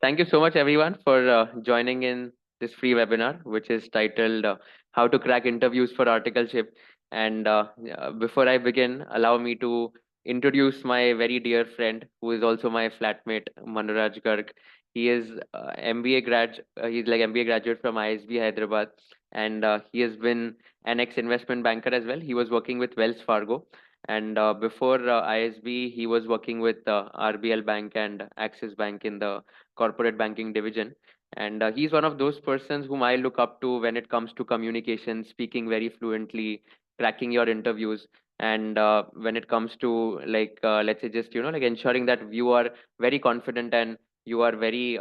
Thank you so much, everyone, for joining in this free webinar, which is titled How to Crack Interviews for Articleship. And before I begin, allow me to introduce my very dear friend, who is also my flatmate, Manu Raj. He is MBA grad. He's like MBA graduate from ISB Hyderabad, and he has been an ex-investment banker as well. He was working with Wells Fargo, and before ISB, he was working with RBL Bank and Axis Bank in the corporate banking division. And he's one of those persons whom I look up to when it comes to communication, speaking very fluently, cracking your interviews. And when it comes to let's say just, like ensuring that you are very confident and you are very,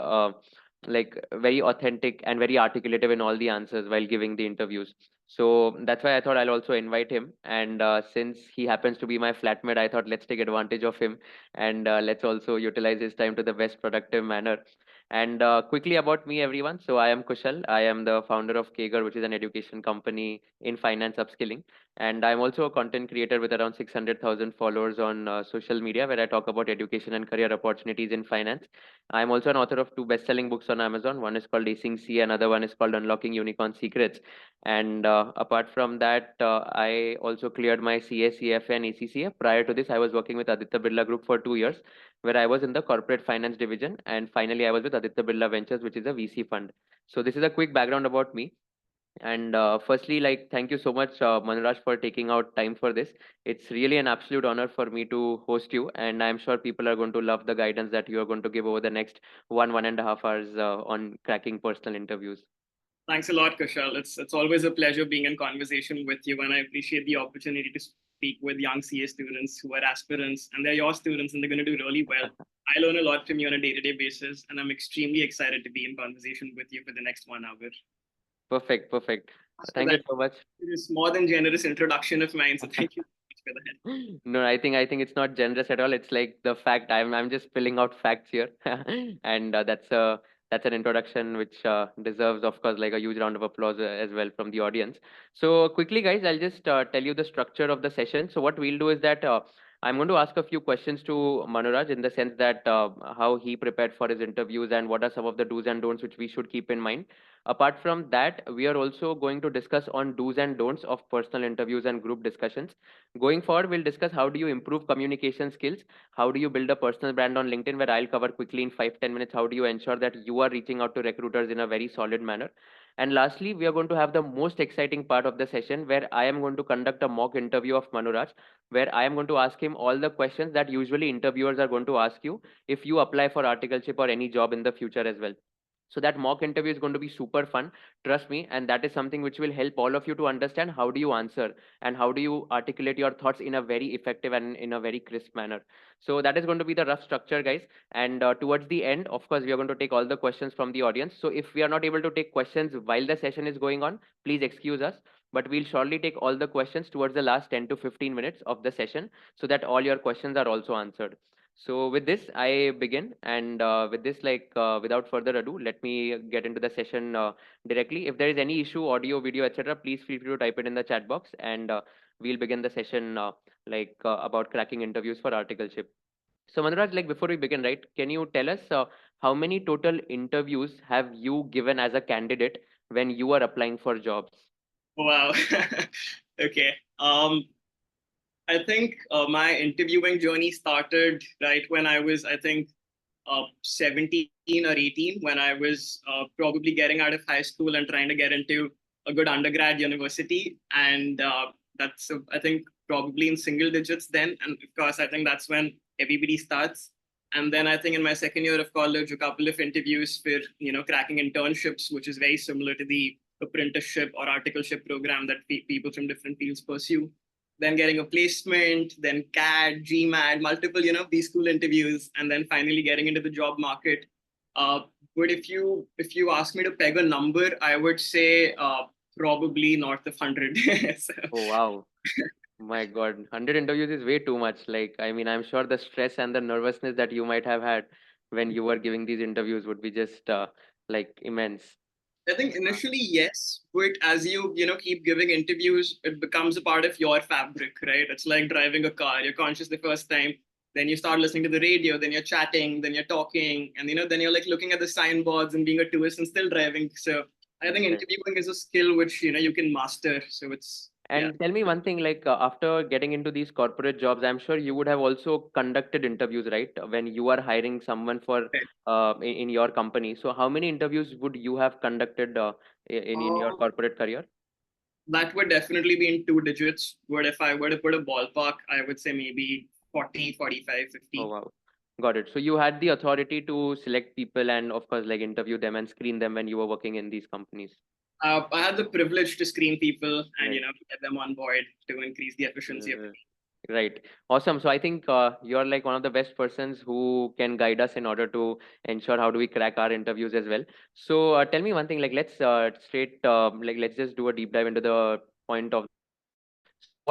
very authentic and very articulative in all the answers while giving the interviews. So that's why I thought I'll also invite him. And since he happens to be my flatmate, I thought let's take advantage of him and let's also utilize his time to the best productive manner. And quickly about me, everyone. So I am Kushal. I am the founder of KAGR, which is an education company in finance upskilling. And I'm also a content creator with around 600,000 followers on social media, where I talk about education and career opportunities in finance. I'm also an author of two best-selling books on Amazon. One is called Acing CA, another one is called Unlocking Unicorn Secrets. And apart from that, I also cleared my CA, CFA, and ACCA. Prior to this, I was working with Aditya Birla Group for 2 years, where I was in the corporate finance division. And finally, I was with Aditya Birla Ventures, which is a VC fund. So this is a quick background about me. And firstly, thank you so much, Manu Raj, for taking out time for this. It's really an absolute honor for me to host you, and I'm sure people are going to love the guidance that you are going to give over the next 1.5 hours on cracking personal interviews. Thanks a lot, Kushal. It's always a pleasure being in conversation with you, and I appreciate the opportunity to speak with young CA students who are aspirants, and they're your students, and they're going to do really well. I learn a lot from you on a day-to-day basis, and I'm extremely excited to be in conversation with you for the next 1 hour. Perfect, perfect. So Thank you that so much. is more than generous introduction of mine. So thank you for that. No, I think it's not generous at all. It's like the fact I'm just filling out facts here, and that's an introduction which deserves, of course, like a huge round of applause as well from the audience. So quickly, guys, I'll just tell you the structure of the session. So what we'll do is that I'm going to ask a few questions to Manu Raj in the sense that how he prepared for his interviews and what are some of the do's and don'ts which we should keep in mind. Apart from that, we are also going to discuss on do's and don'ts of personal interviews and group discussions. Going forward, we'll discuss how do you improve communication skills, how do you build a personal brand on LinkedIn, where I'll cover quickly in 5-10 minutes, how do you ensure that you are reaching out to recruiters in a very solid manner. And lastly, we are going to have the most exciting part of the session where I am going to conduct a mock interview of Manu Raj, where I am going to ask him all the questions that usually interviewers are going to ask you if you apply for articleship or any job in the future as well. So that mock interview is going to be super fun, trust me, and that is something which will help all of you to understand how do you answer and how do you articulate your thoughts in a very effective and in a very crisp manner. So that is going to be the rough structure, guys. And towards the end, of course, we are going to take all the questions from the audience. So if we are not able to take questions while the session is going on, please excuse us, but we'll surely take all the questions towards the last 10 to 15 minutes of the session so that all your questions are also answered. So with this, I begin, and with this, without further ado, let me get into the session directly. If there is any issue, audio, video, etc., please feel free to type it in the chat box, and we'll begin the session about cracking interviews for articleship. So Manraj, like before we begin, right, can you tell us how many total interviews have you given as a candidate when you are applying for jobs? Wow. Okay. I think my interviewing journey started right when I was, I think, 17 or 18, when I was probably getting out of high school and trying to get into a good undergrad university. And that's, I think, probably in single digits then. And of course, I think that's when everybody starts. And then I think in my second year of college, a couple of interviews for, cracking internships, which is very similar to the apprenticeship or articleship program that people from different fields pursue, then getting a placement, then CAD, GMAT, multiple, B-school interviews, and then finally getting into the job market. But if you ask me to peg a number, I would say probably north of 100. So, Oh, wow. My God, 100 interviews is way too much. Like, I mean, I'm sure the stress and the nervousness that you might have had when you were giving these interviews would be just immense. I think initially, yes, but as you keep giving interviews, it becomes a part of your fabric, right? It's like driving a car. You're conscious the first time, Then you start listening to the radio, then you're chatting, then you're talking, and then you're like looking at the signboards and being a tourist and still driving. So I think Right. interviewing is a skill which you can master. So it's yeah. And tell me one thing, like after getting into these corporate jobs, I'm sure you would have also conducted interviews, right? When you are hiring someone for in your company. So how many interviews would you have conducted in your Uh, corporate career? that would definitely be in two digits. But if I were to put a ballpark, I would say maybe 40, 45, Oh 50. wow. Got it. So you had the authority to select people and of course like interview them and screen them when you were working in these companies. I had the privilege to screen people and Right. get them on board to increase the efficiency of the Uh, Right. Awesome. So I think you're like one of the best persons who can guide us in order to ensure how do we crack our interviews as well. So tell me one thing, like let's let's just do a deep dive into the point of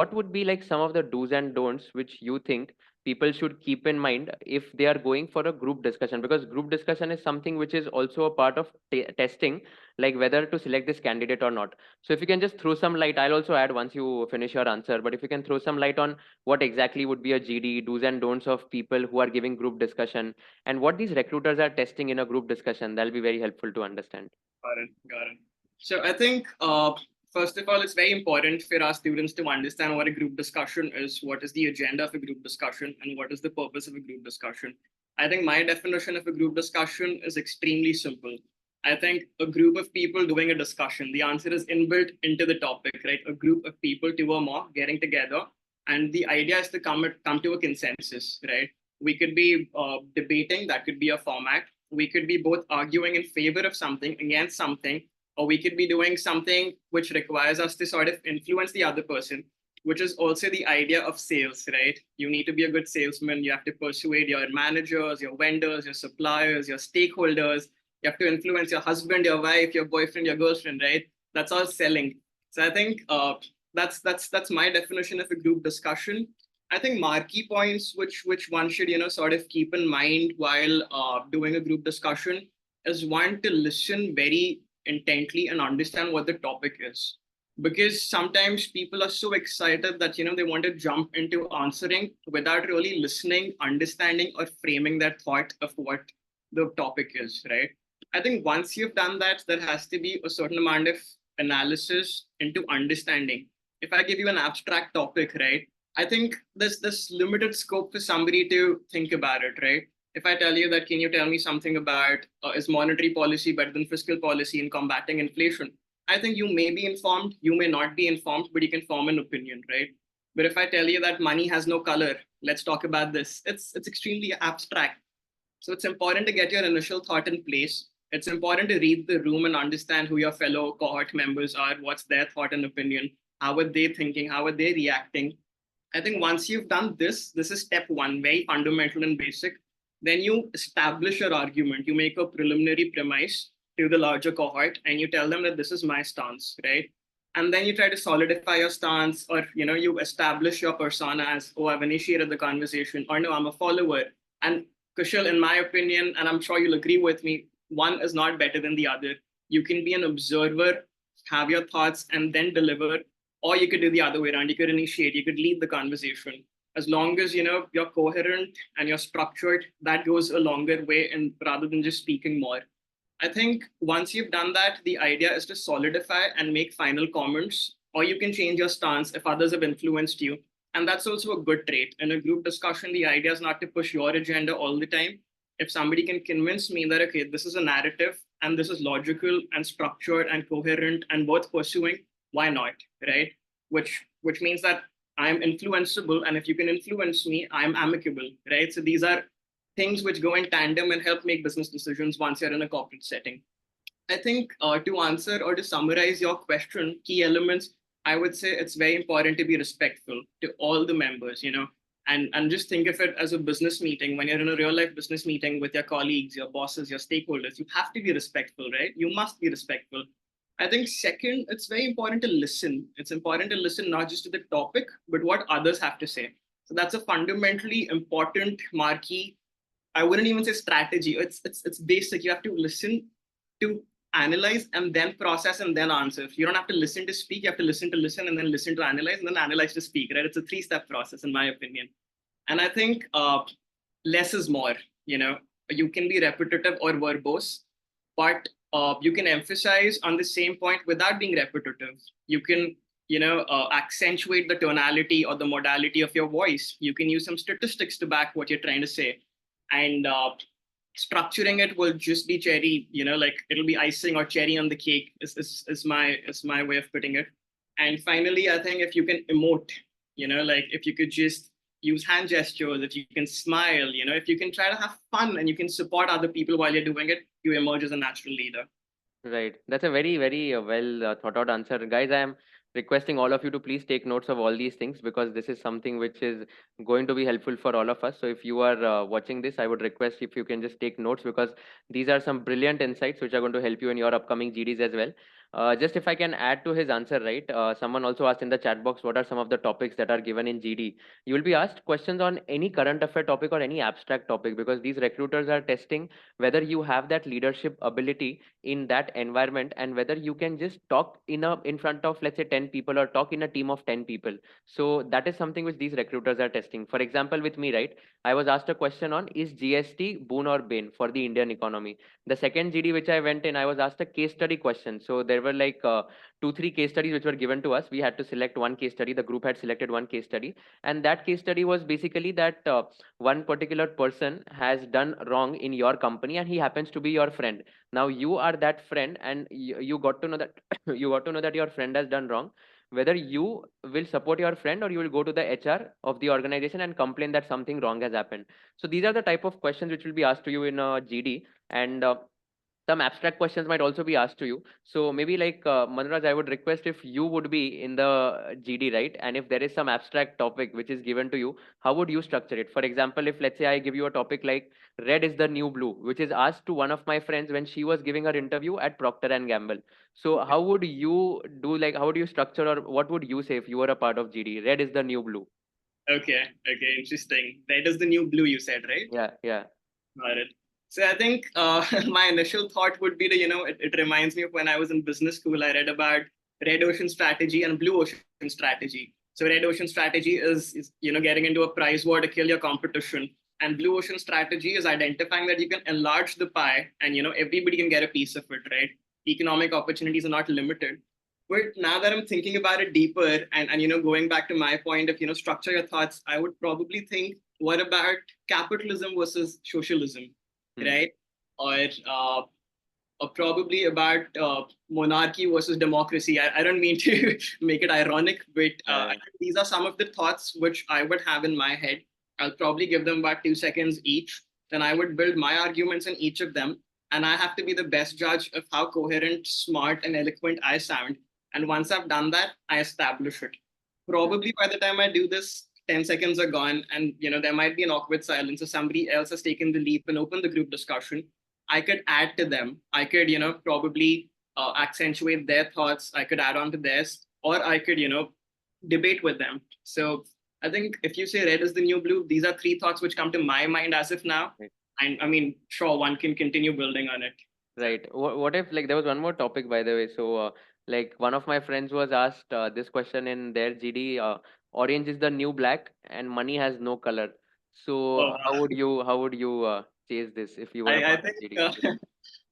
what would be like some of the do's and don'ts which you think people should keep in mind if they are going for a group discussion? Because group discussion is something which is also a part of testing, like whether to select this candidate or not. So if you can just throw some light, I'll also add once you finish your answer, but if you can throw some light on what exactly would be a GD, do's and don'ts of people who are giving group discussion, and what these recruiters are testing in a group discussion, that'll be very helpful to understand. Got it. Got it. So I think, first of all, it's very important for our students to understand what a group discussion is, what is the agenda of a group discussion, and what is the purpose of a group discussion. I think my definition of a group discussion is extremely simple. I think a group of people doing a discussion, the answer is inbuilt into the topic, right? A group of people, two or more, getting together. And the idea is to come to a consensus, right? We could be debating, that could be a format. We could be both arguing in favor of something, against something, or we could be doing something which requires us to sort of influence the other person, which is also the idea of sales, right? You need to be a good salesman. You have to persuade your managers, your vendors, your suppliers, your stakeholders. You have to influence your husband, your wife, your boyfriend, your girlfriend, right? That's all selling. So I think that's my definition of a group discussion. I think marquee points which one should sort of keep in mind while doing a group discussion is one to listen very intently and understand what the topic is, because sometimes people are so excited that they want to jump into answering without really listening, understanding, or framing that thought of what the topic is, right? I think once you've done that, there has to be a certain amount of analysis into understanding. If I give you an abstract topic, right, I think there's this limited scope for somebody to think about it, right? If I tell you that, can you tell me something about is monetary policy better than fiscal policy in combating inflation? I think you may be informed, you may not be informed, but you can form an opinion, right? But if I tell you that money has no color, let's talk about this. It's extremely abstract. So it's important to get your initial thought in place. It's important to read the room and understand who your fellow cohort members are, what's their thought and opinion, how are they thinking, how are they reacting. I think once you've done this is step one, very fundamental and basic. Then you establish your argument. You make a preliminary premise to the larger cohort and you tell them that this is my stance, right? And then you try to solidify your stance, or you establish your persona as, oh, I've initiated the conversation, or no, I'm a follower. And Kushal, in my opinion, and I'm sure you'll agree with me, one is not better than the other. You can be an observer, have your thoughts, and then deliver, or you could do the other way around. You could initiate, you could lead the conversation. As long as you're coherent and you're structured, that goes a longer way, and rather than just speaking more. I think once you've done that, the idea is to solidify and make final comments, or you can change your stance if others have influenced you. And that's also a good trait. In a group discussion, the idea is not to push your agenda all the time. If somebody can convince me that, okay, this is a narrative and this is logical and structured and coherent and worth pursuing, why not? Right? Which means that I'm influenceable. And if you can influence me, I'm amicable. Right? So these are things which go in tandem and help make business decisions once you're in a corporate setting. I think to answer or to summarize your question, key elements, I would say it's very important to be respectful to all the members, and just think of it as a business meeting. When you're in a real life business meeting with your colleagues, your bosses, your stakeholders, you have to be respectful, right? You must be respectful. I think second, it's very important to listen. It's important to listen not just to the topic, but what others have to say. So that's a fundamentally important marquee. I wouldn't even say strategy. It's basic. You have to listen to analyze and then process and then answer. You don't have to listen to speak. You have to listen and then listen to analyze and then analyze to speak. Right? It's a three-step process, in my opinion. And I think less is more. You can be repetitive or verbose, but you can emphasize on the same point without being repetitive. You can accentuate the tonality or the modality of your voice. You can use some statistics to back what you're trying to say, and structuring it will just be cherry, like it'll be icing or cherry on the cake is my way of putting it. And finally, I think if you can emote, like if you could just use hand gestures, if you can smile, if you can try to have fun and you can support other people while you're doing it, you emerge as a natural leader. Right. That's a very, very well thought out answer. Guys, I am requesting all of you to please take notes of all these things because this is something which is going to be helpful for all of us. So if you are watching this, I would request if you can just take notes because these are some brilliant insights which are going to help you in your upcoming GDs as well. Just if I can add to his answer, right? Someone also asked in the chat box, what are some of the topics that are given in GD? You will be asked questions on any current affair topic or any abstract topic because these recruiters are testing whether you have that leadership ability in that environment and whether you can just talk in front of, let's say, 10 people or talk in a team of 10 people. So that is something which these recruiters are testing. For example, with me, right, I was asked a question on, is GST boon or bane for the Indian economy? The second GD which I went in, I was asked a case study question. So there were like 2 3 case studies which were given to us. We had to select one case study. The group had selected one case study, and that case study was basically that one particular person has done wrong in your company and he happens to be your friend. Now you are that friend and you got to know that you got to know that your friend has done wrong, whether you will support your friend or you will go to the HR of the organization and complain that something wrong has happened. So these are the type of questions which will be asked to you in a GD, and some abstract questions might also be asked to you. So maybe like Manu Raj, I would request if you would be in the GD, right? And if there is some abstract topic which is given to you, how would you structure it? For example, if let's say I give you a topic like red is the new blue, which is asked to one of my friends when she was giving her interview at Procter and Gamble. So how would you do, like how would you structure, or what would you say if you were a part of GD? Red is the new blue. Okay, interesting. Red is the new blue, you said, right? Yeah, yeah. Got it. So I think my initial thought would be to, it reminds me of when I was in business school, I read about red ocean strategy and blue ocean strategy. So red ocean strategy is getting into a price war to kill your competition. And blue ocean strategy is identifying that you can enlarge the pie and, everybody can get a piece of it, right? Economic opportunities are not limited. But now that I'm thinking about it deeper and going back to my point of, structure your thoughts, I would probably think, what about capitalism versus socialism, Hmm. right? Or probably about monarchy versus democracy. I don't mean to make it ironic, but I Yeah, think these are some of the thoughts which I would have in my head. I'll probably give them about 2 seconds each. Then I would build my arguments in each of them. And I have to be the best judge of how coherent, smart, and eloquent I sound. And once I've done that, I establish it. yeah. Probably by the time I do this, 10 seconds are gone, and there might be an awkward silence, or somebody else has taken the leap and opened the group discussion. I could add to them. I could, probably accentuate their thoughts. I could add on to theirs, or I could, debate with them. So I think if you say red is the new blue, these are three thoughts which come to my mind as of now. Right. And I mean, sure, one can continue building on it. So, Right. What if, like, there was one more topic, by the way. So, like, one of my friends was asked this question in their GD. Orange is the new black, and money has no color. So, oh, how would you chase this if you were a I part of think GD?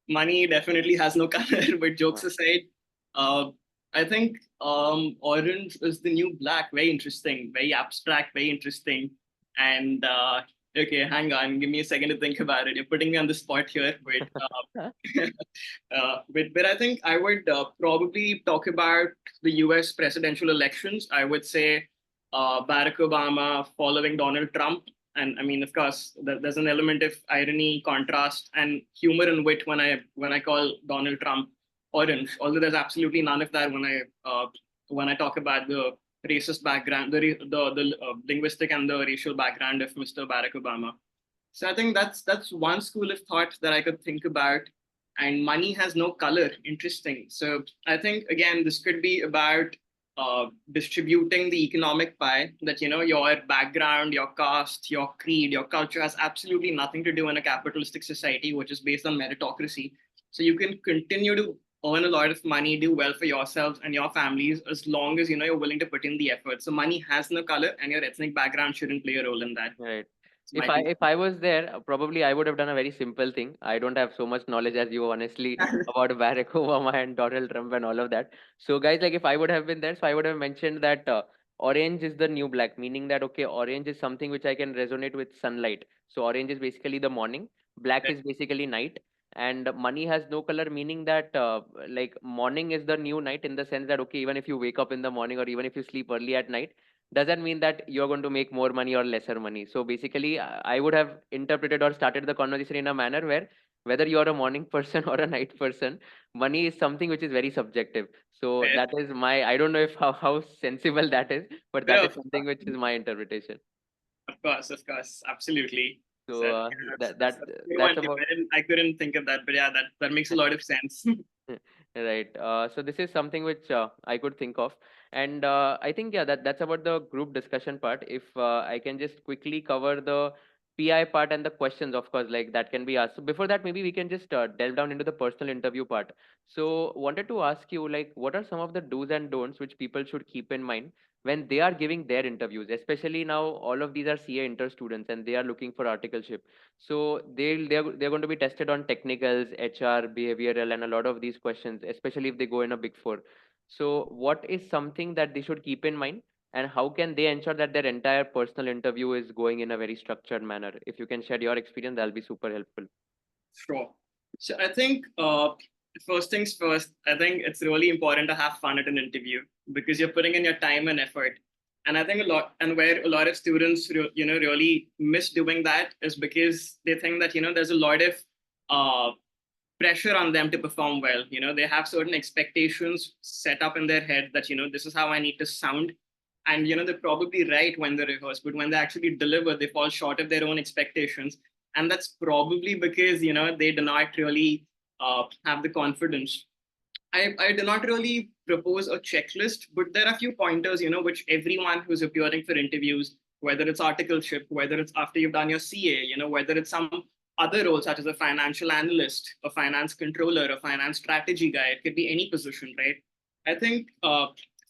money definitely has no color. But jokes Uh, aside, uh, I think orange is the new black. Very interesting, very abstract, very interesting. And okay, hang on, give me a second to think about it. You're putting me on the spot here, but I think I would probably talk about the U.S. presidential elections. I would say Barack Obama following Donald Trump, and I mean, of course, there's an element of irony, contrast, and humor and wit when I call Donald Trump orange. Although there's absolutely none of that when I talk about the racist background, the linguistic and the racial background of Mr. Barack Obama. So I think that's one school of thought that I could think about. And money has no color. Interesting. So I think again, this could be about distributing the economic pie. That your background, your caste, your creed, your culture has absolutely nothing to do in a capitalistic society, which is based on meritocracy. So you can continue to earn a lot of money, do well for yourselves and your families, as long as you're willing to put in the effort. So money has no color, and your ethnic background shouldn't play a role in that. Right. It's my two. If I was there, probably I would have done a very simple thing. I don't have so much knowledge as you, honestly, about Barack Obama and Donald Trump and all of that. So guys, like if I would have been there, so I would have mentioned that orange is the new black, meaning that okay, orange is something which I can resonate with sunlight. So orange is basically the morning, black is basically night, and money has no color, meaning that like morning is the new night in the sense that okay, even if you wake up in the morning or even if you sleep early at night, doesn't mean that you're going to make more money or lesser money. So basically, I would have interpreted or started the conversation in a manner where whether you're a morning person or a night person, money is something which is very subjective. So Fair. that is my, I don't know if how sensible that is, but that No, is something which is my interpretation. of course, absolutely. So So yeah, that's a good one that's too. about. I couldn't think of that, but yeah, that makes a lot of sense. Right. So this is something which I could think of, and I think yeah, that's about the group discussion part. If I can just quickly cover the PI part and the questions, of course, like that can be asked. So before that, maybe we can just delve down into the personal interview part. So wanted to ask you, like, what are some of the do's and don'ts which people should keep in mind when they are giving their interviews? Especially now, all of these are CA inter students, and they are looking for articleship. So they're going to be tested on technicals, HR, behavioral, and a lot of these questions, especially if they go in a big four. So what is something that they should keep in mind, and how can they ensure that their entire personal interview is going in a very structured manner? If you can share your experience, that'll be super helpful. Sure. So I think first things first, I think it's really important to have fun at an interview because you're putting in your time and effort. And I think a lot, and where a lot of students, really miss doing that is because they think that, there's a lot of uh, pressure on them to perform well. They have certain expectations set up in their head that, this is how I need to sound. And, they're probably right when they rehearse, but when they actually deliver, they fall short of their own expectations. And that's probably because, they do not really have the confidence. I do not really propose a checklist, but there are a few pointers, which everyone who's appearing for interviews, whether it's articleship, whether it's after you've done your CA, whether it's some other role such as a financial analyst, a finance controller, a finance strategy guy, it could be any position, right? I think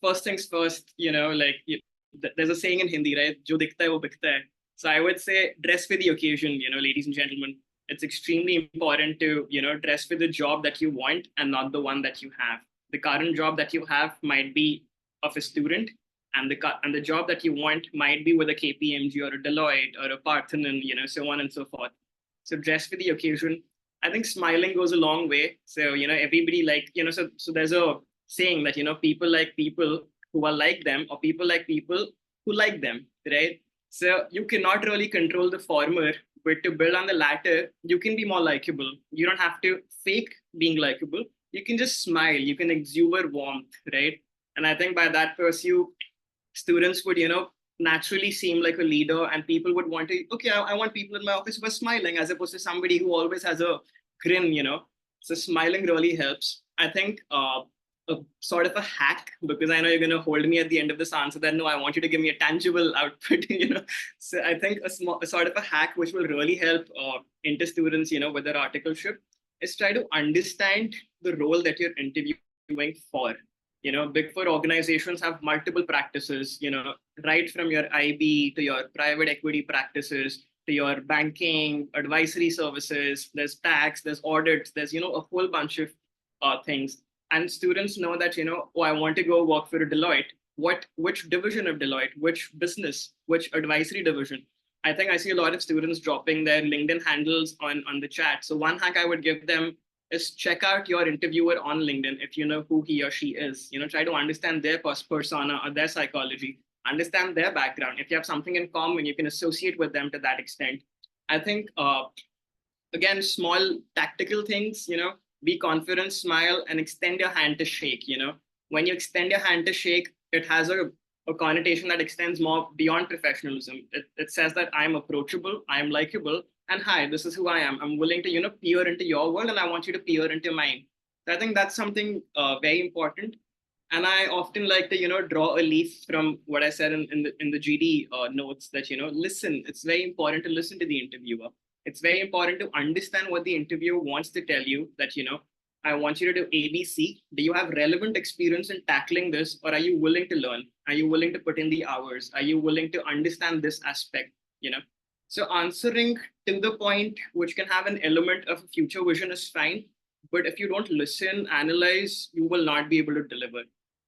first things first, there's a saying in Hindi, right? Jo dikhta hai, wo bikhta hai. So I would say dress for the occasion, ladies and gentlemen. It's extremely important to dress for the job that you want and not the one that you have. The current job that you have might be of a student, and the job that you want might be with a KPMG or a Deloitte or a Parthenon, so on and so forth. So dress for the occasion. I think smiling goes a long way. So everybody, like, so there's a saying that people like people who are like them, or people like people who like them, right? So you cannot really control the former, but to build on the latter, you can be more likable. You don't have to fake being likable. You can just smile. You can exude warmth, right? And I think by that pursuit, students would, naturally seem like a leader, and people would want to, okay, I want people in my office who are smiling as opposed to somebody who always has a grin. So smiling really helps. I think a sort of a hack, because I know you're going to hold me at the end of this answer that no, I want you to give me a tangible output. So I think a sort of a hack which will really help inter students, with their articleship, is try to understand the role that you're interviewing for. Big four organizations have multiple practices, right from your IB to your private equity practices to your banking, advisory services. There's tax, there's audits, there's, a whole bunch of things. And students know that, oh, I want to go work for a Deloitte. Which division of Deloitte, which business, which advisory division? I think I see a lot of students dropping their LinkedIn handles on the chat. So one hack I would give them is check out your interviewer on LinkedIn if you know who he or she is. Try to understand their persona or their psychology, understand their background. If you have something in common, you can associate with them to that extent. I think, again, small tactical things, be confident, smile, and extend your hand to shake. When you extend your hand to shake, it has a connotation that extends more beyond professionalism. It says that I'm approachable, I'm likable, and hi, this is who I am. I'm willing to, peer into your world, and I want you to peer into mine. So I think that's something very important. And I often like to, draw a leaf from what I said in the GD notes that, listen. It's very important to listen to the interviewer. It's very important to understand what the interviewer wants to tell you. That, I want you to do ABC. Do you have relevant experience in tackling this, or are you willing to learn? Are you willing to put in the hours? Are you willing to understand this aspect? You know, so answering to the point, which can have an element of future vision, is fine. But if you don't listen, analyze, you will not be able to deliver.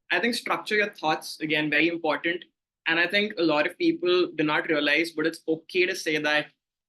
I think structure your thoughts, again, very important. And I think a lot of people do not realize, but it's okay to say that,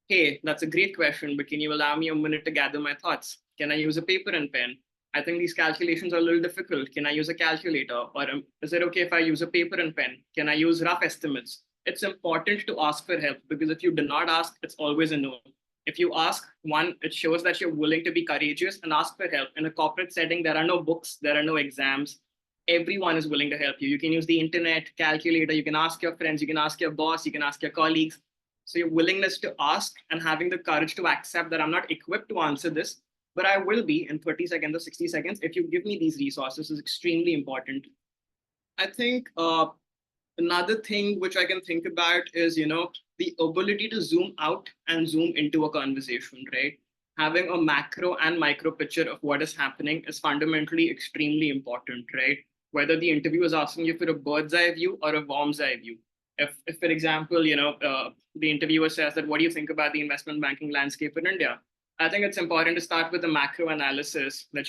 hey, that's a great question, but can you allow me a minute to gather my thoughts? Can I use a paper and pen? I think these calculations are a little difficult. Can I use a calculator? Or is it okay if I use a paper and pen? Can I use rough estimates? It's important to ask for help, because if you do not ask, it's always a no. If you ask, one, it shows that you're willing to be courageous and ask for help. In a corporate setting, there are no books, there are no exams. Everyone is willing to help you. You can use the internet, calculator, you can ask your friends, you can ask your boss, you can ask your colleagues. So your willingness to ask and having the courage to accept that I'm not equipped to answer this, but I will be in 30 seconds or 60 seconds if you give me these resources, is extremely important. I think another thing which I can think about is, the ability to zoom out and zoom into a conversation, right? Having a macro and micro picture of what is happening is fundamentally extremely important, right? Whether the interview is asking you for a bird's eye view or a worm's eye view. If for example, the interviewer says that, what do you think about the investment banking landscape in India? I think it's important to start with the macro analysis that,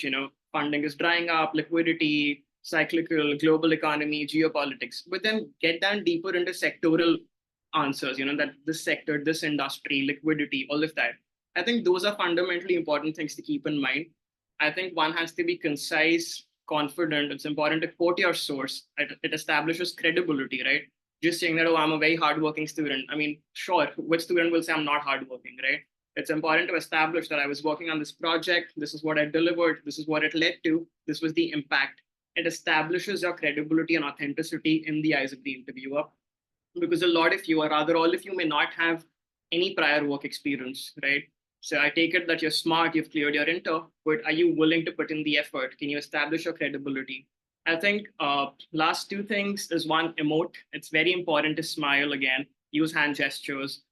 funding is drying up, liquidity, cyclical, global economy, geopolitics, but then get down deeper into sectoral answers, that this sector, this industry, liquidity, all of that. I think those are fundamentally important things to keep in mind. I think one has to be concise, confident. It's important to quote your source. It establishes credibility, right? Just saying that, oh, I'm a very hardworking student. I mean, sure, which student will say I'm not hardworking, right? It's important to establish that I was working on this project. This is what I delivered. This is what it led to. This was the impact. It establishes your credibility and authenticity in the eyes of the interviewer, because a lot of you, or rather all of you, may not have any prior work experience, right? So I take it that you're smart, you've cleared your inter, but are you willing to put in the effort? Can you establish your credibility? I think last two things is, one, emote. It's very important to smile again, use hand gestures.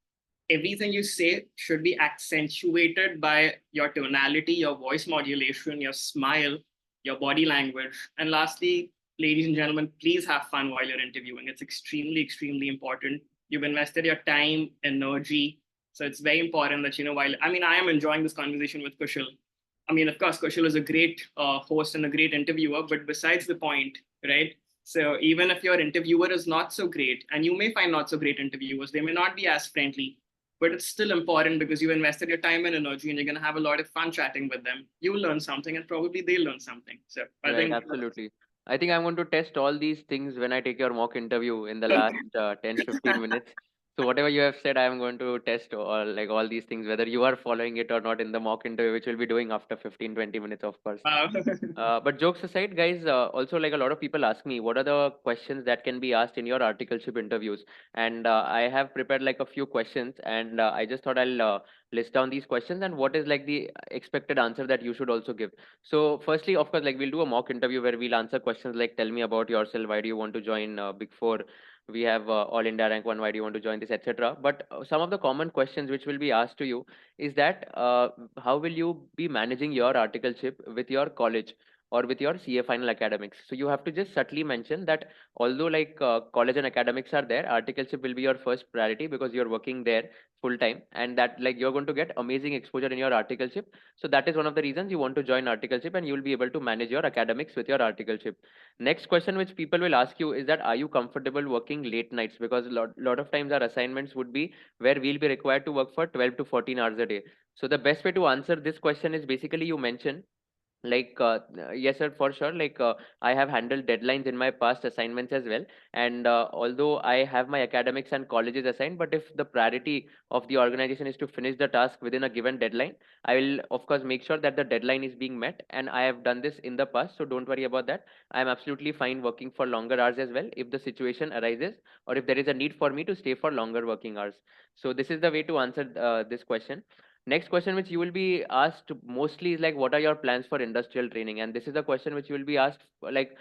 Everything you say should be accentuated by your tonality, your voice modulation, your smile, your body language. And lastly, ladies and gentlemen, please have fun while you're interviewing. It's extremely, extremely important. You've invested your time, energy. So it's very important that, while, I mean, I am enjoying this conversation with Kushal. I mean, of course, Kushal is a great host and a great interviewer, but besides the point, right? So even if your interviewer is not so great, and you may find not so great interviewers, they may not be as friendly, but it's still important because you invested your time and energy, and you're going to have a lot of fun chatting with them. You will learn something, and probably they'll learn something. So I Right, think absolutely. I think I'm going to test all these things when I take your mock interview in the last 10, 15 minutes. So whatever you have said, I'm going to test all these things, whether you are following it or not in the mock interview, which we'll be doing after 15, 20 minutes, of course. uh, But jokes aside, guys, also like a lot of people ask me, what are the questions that can be asked in your articleship interviews? And I have prepared like a few questions, and I just thought I'll list down these questions and what is like the expected answer that you should also give. So, firstly, of course, like we'll do a mock interview where we'll answer questions like, tell me about yourself, why do you want to join Big Four? We have all India rank one, why do you want to join this, etc. But some of the common questions which will be asked to you is that how will you be managing your articleship with your college or with your CA final academics? So you have to just subtly mention that although like college and academics are there, articleship will be your first priority because you're working there full time, and that like you're going to get amazing exposure in your articleship. So that is one of the reasons you want to join articleship, and you will be able to manage your academics with your articleship. Next question which people will ask you is that are you comfortable working late nights? Because a lot of times our assignments would be where we'll be required to work for 12 to 14 hours a day. So the best way to answer this question is basically you mention like yes sir, for sure, like I have handled deadlines in my past assignments as well, and although I have my academics and colleges assigned, but if the priority of the organization is to finish the task within a given deadline, I will of course make sure that the deadline is being met, and I have done this in the past, so don't worry about that. I am absolutely fine working for longer hours as well if the situation arises, or if there is a need for me to stay for longer working hours. So this is the way to answer this question. Next question which you will be asked mostly is like, what are your plans for industrial training? And this is a question which you will be asked like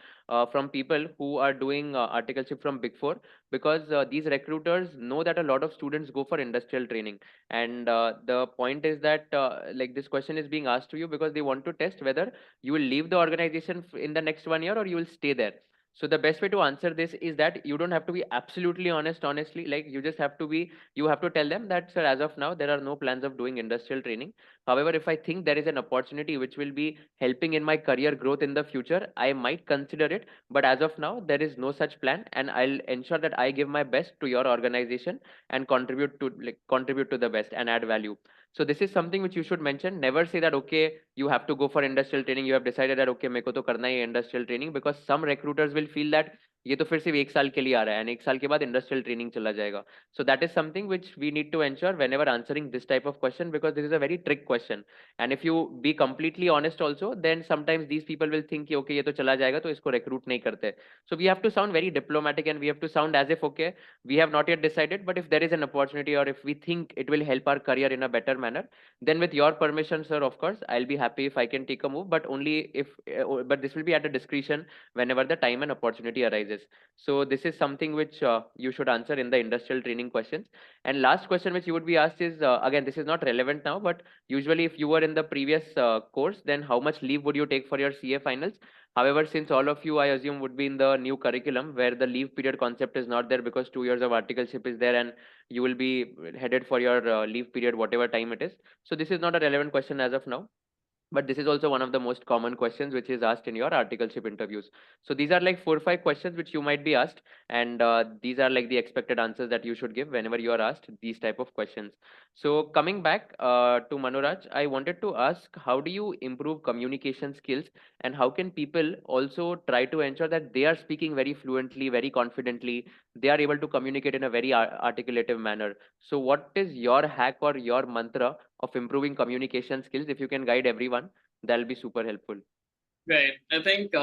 from people who are doing articleship from Big Four, because these recruiters know that a lot of students go for industrial training. And the point is that like this question is being asked to you because they want to test whether you will leave the organization in the next 1 year or you will stay there. So the best way to answer this is that you don't have to be absolutely honest, honestly, like you just have to be, you have to tell them that, sir, as of now, there are no plans of doing industrial training. However, if I think there is an opportunity which will be helping in my career growth in the future, I might consider it. But as of now, there is no such plan, and I'll ensure that I give my best to your organization and contribute to the best and add value. So this is something which you should mention. Never say that, okay, you have to go for industrial training. You have decided that, okay, मेरे को तो करना ही है industrial training, because some recruiters will feel that ये तो फिर सिर्फ 1 साल के लिए आ रहा है and 1 साल के बाद industrial training चला जाएगा. So that is something which we need to ensure whenever answering this type of question, because this is a very trick question. And if you be completely honest also, then sometimes these people will think कि, okay, ये तो चला जाएगा तो इसको recruit नहीं करते. So we have to sound very diplomatic and we have to sound as if, okay, we have not yet decided, but if there is an opportunity or if we think it will help our career in a better manner, then with your permission, sir, of course, I'll be happy if I can take a move, but only if, but this will be at a discretion whenever the time and opportunity arises. So this is something which you should answer in the industrial training questions. And last question which you would be asked is, again, this is not relevant now, but usually if you were in the previous course, then how much leave would you take for your CA finals? However, since all of you, I assume, would be in the new curriculum where the leave period concept is not there because 2 years of articleship is there and you will be headed for your leave period, whatever time it is. So this is not a relevant question as of now, but this is also one of the most common questions which is asked in your articleship interviews. So these are like 4 or 5 questions which you might be asked, and these are like the expected answers that you should give whenever you are asked these type of questions. So coming back to Manu Raj, I wanted to ask, how do you improve communication skills, and how can people also try to ensure that they are speaking very fluently, very confidently, they are able to communicate in a very articulative manner? So what is your hack or your mantra of improving communication skills? If you can guide everyone, that'll be super helpful. Right. I think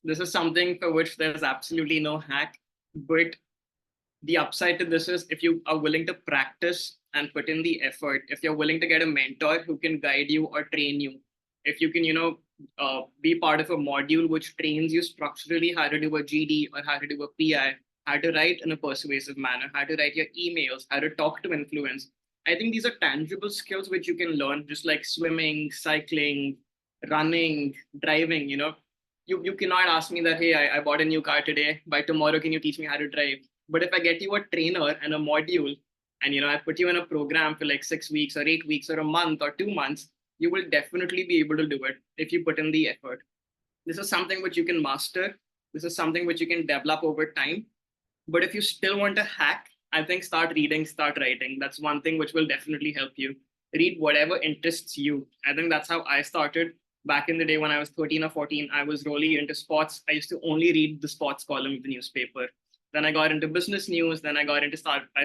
this is something for which there's absolutely no hack. But the upside to this is if you are willing to practice and put in the effort, if you're willing to get a mentor who can guide you or train you, if you can, be part of a module which trains you structurally how to do a GD or how to do a PI, how to write in a persuasive manner, how to write your emails, how to talk to influence. I think these are tangible skills which you can learn, just like swimming, cycling, running, driving. You cannot ask me that, hey, I bought a new car today. By tomorrow, can you teach me how to drive? But if I get you a trainer and a module, and I put you in a program for like 6 weeks or 8 weeks or a month or 2 months, you will definitely be able to do it if you put in the effort. This is something which you can master. This is something which you can develop over time. But if you still want a hack, I think start reading, start writing. That's one thing which will definitely help you. Read whatever interests you. I think that's how I started back in the day when I was 13 or 14. I was really into sports. I used to only read the sports column of the newspaper. Then I got into business news. Then I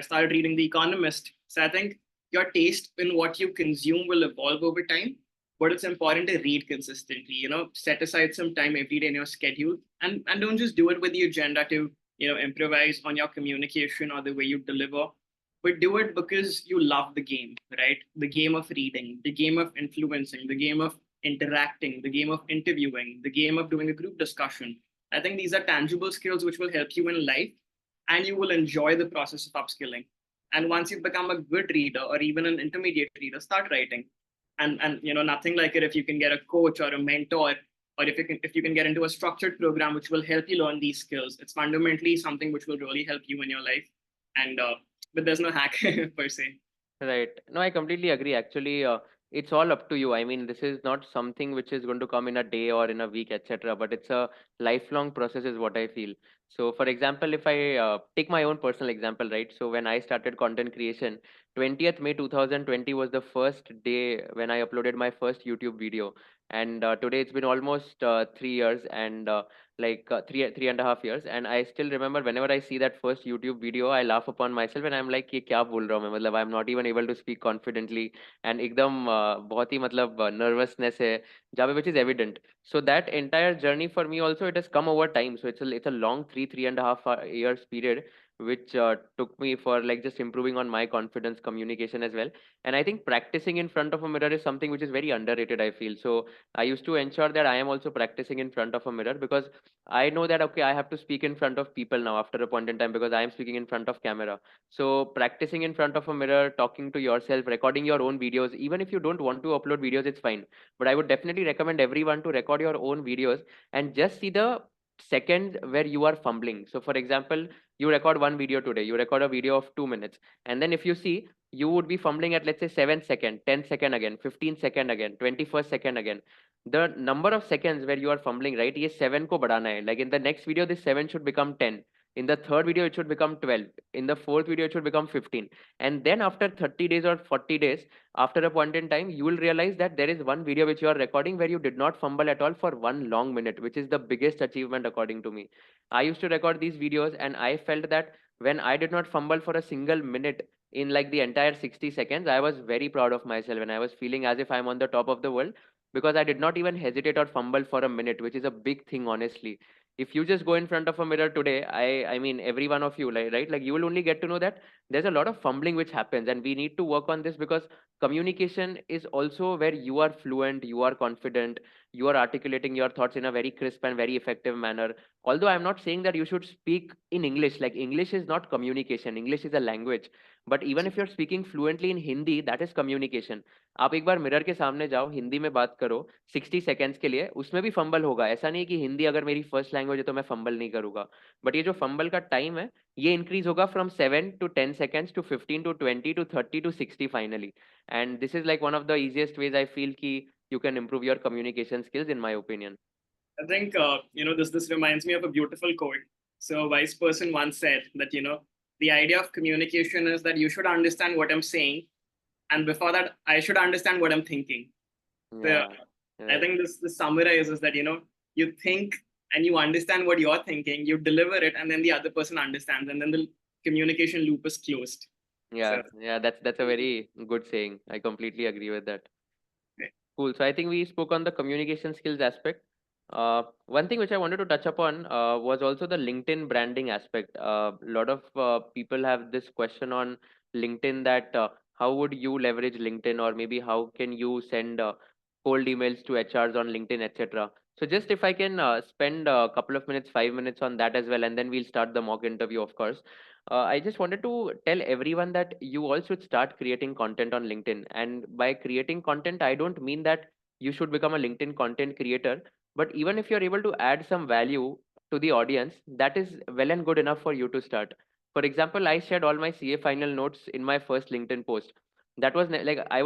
started reading The Economist. So I think your taste in what you consume will evolve over time, but it's important to read consistently. Set aside some time every day in your schedule, and don't just do it with the agenda to improvise on your communication or the way you deliver, but do it because you love the game, right? The game of reading, the game of influencing, the game of interacting, the game of interviewing, the game of doing a group discussion. I think these are tangible skills which will help you in life, and you will enjoy the process of upskilling. And once you've become a good reader or even an intermediate reader, start writing. And nothing like it if you can get a coach or a mentor, or if you can get into a structured program which will help you learn these skills. It's fundamentally something which will really help you in your life. And but there's no hack per se. Right. No, I completely agree. Actually, it's all up to you. I mean, this is not something which is going to come in a day or in a week, etc. But it's a lifelong process, is what I feel. So, for example, if I take my own personal example, right? So, when I started content creation, 20th May 2020 was the first day when I uploaded my first YouTube video. And today it's been almost 3 years and three and a half years, and I still remember whenever I see that first YouTube video, I laugh upon myself and I'm like, ये क्या बोल रहा हूँ मैं, मतलब I'm not even able to speak confidently, and एकदम बहुत ही मतलब nervousness है जहाँ पे, which is evident. So that entire journey for me also, it has come over time. So it's a long three and a half years period which took me for like just improving on my confidence, communication as well. And I think practicing in front of a mirror is something which is very underrated, I feel. So I used to ensure that I am also practicing in front of a mirror, because I know that okay, I have to speak in front of people now after a point in time, because I am speaking in front of camera. So practicing in front of a mirror, talking to yourself, recording your own videos, even if you don't want to upload videos, it's fine. But I would definitely recommend everyone to record your own videos and just see the second where you are fumbling. So for example, you record one video today, you record a video of 2 minutes, and then if you see, you would be fumbling at let's say 7 second, 10 second again, 15 second again, 21st second again. The number of seconds where you are fumbling, right, ये 7 को बढ़ाना है. Like in the next video, this 7 should become 10. In the third video, it should become 12. In the fourth video, it should become 15. And then after 30 days or 40 days, after a point in time, you will realize that there is one video which you are recording where you did not fumble at all for 1 long minute, which is the biggest achievement according to me. I used to record these videos and I felt that when I did not fumble for a single minute in like the entire 60 seconds, I was very proud of myself and I was feeling as if I'm on the top of the world, because I did not even hesitate or fumble for a minute, which is a big thing, honestly. If you just go in front of a mirror today, I mean, every one of you, like, right, like you will only get to know that there's a lot of fumbling which happens, and we need to work on this, because communication is also where you are fluent, you are confident, you are articulating your thoughts in a very crisp and very effective manner. Although I'm not saying that you should speak in English, like English is not communication, English is a language. But even if you're speaking fluently in Hindi, that is communication. आप एक बार mirror के सामने जाओ, हिंदी में बात करो 60 seconds के लिए, उसमें भी फंबल होगा. ऐसा नहीं कि हिंदी अगर मेरी फर्स्ट लैंग्वेज है तो मैं फंबल नहीं करूंगा. बट ये जो फंबल का टाइम है, ये इंक्रीज होगा from 7 to 10 seconds to 15 to 20 to 30 to 60 finally. And this is like one of the easiest ways I feel कि you can improve your communication skills, in my opinion. I think this reminds me of a beautiful quote. So a wise person once said that the idea of communication is that you should understand what I'm saying, and before that I should understand what I'm thinking. Yeah, so I think this summarizes that you think and you understand what you're thinking, you deliver it, and then the other person understands, and then the communication loop is closed. yeah, So, yeah. That's a very good saying. I completely agree with that. okay. Cool. So I think we spoke on the communication skills aspect. One thing which I wanted to touch upon was also the LinkedIn branding aspect. A lot of people have this question on LinkedIn, that how would you leverage LinkedIn, or maybe how can you send cold emails to HRs on LinkedIn, etc. So just if I can spend a couple of minutes, 5 minutes on that as well, and then we'll start the mock interview, of course. I just wanted to tell everyone that you all should start creating content on LinkedIn. And by creating content, I don't mean that you should become a LinkedIn content creator, but even if you're able to add some value to the audience, that is well and good enough for you to start. For example, I shared all my CA final notes in my first LinkedIn post. That was like I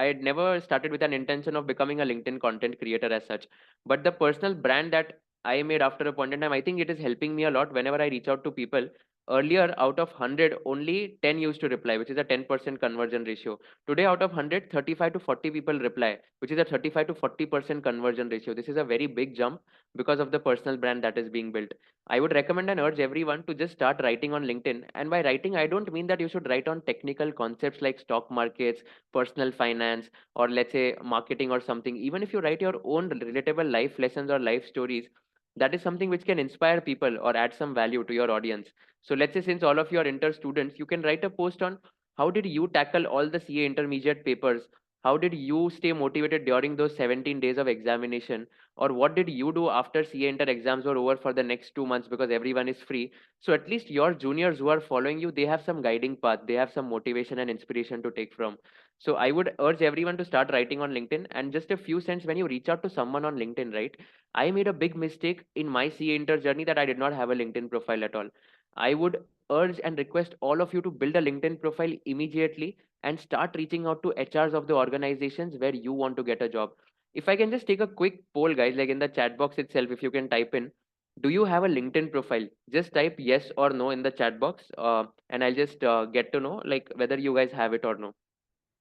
had never started with an intention of becoming a LinkedIn content creator as such. But the personal brand that I made after a point in time, I think it is helping me a lot whenever I reach out to people. Earlier, out of 100, only 10 used to reply, which is a 10% conversion ratio. Today, out of 100, 35 to 40 people reply, which is a 35 to 40% conversion ratio. This is a very big jump because of the personal brand that is being built. I would recommend and urge everyone to just start writing on LinkedIn. And by writing, I don't mean that you should write on technical concepts like stock markets, personal finance, or let's say marketing or something. Even if you write your own relatable life lessons or life stories, that is something which can inspire people or add some value to your audience. So let's say, since all of you are inter students, you can write a post on how did you tackle all the CA intermediate papers? How did you stay motivated during those 17 days of examination? Or what did you do after CA inter exams were over for the next 2 months, because everyone is free? So at least your juniors who are following you, they have some guiding path, they have some motivation and inspiration to take from. So I would urge everyone to start writing on LinkedIn. And just a few cents, when you reach out to someone on LinkedIn, right? I made a big mistake in my CA inter journey, that I did not have a LinkedIn profile at all. I would urge and request all of you to build a LinkedIn profile immediately and start reaching out to HRs of the organizations where you want to get a job. If I can just take a quick poll, guys, like in the chat box itself, if you can type in, do you have a LinkedIn profile? Just type yes or no in the chat box, and I'll just get to know like whether you guys have it or no.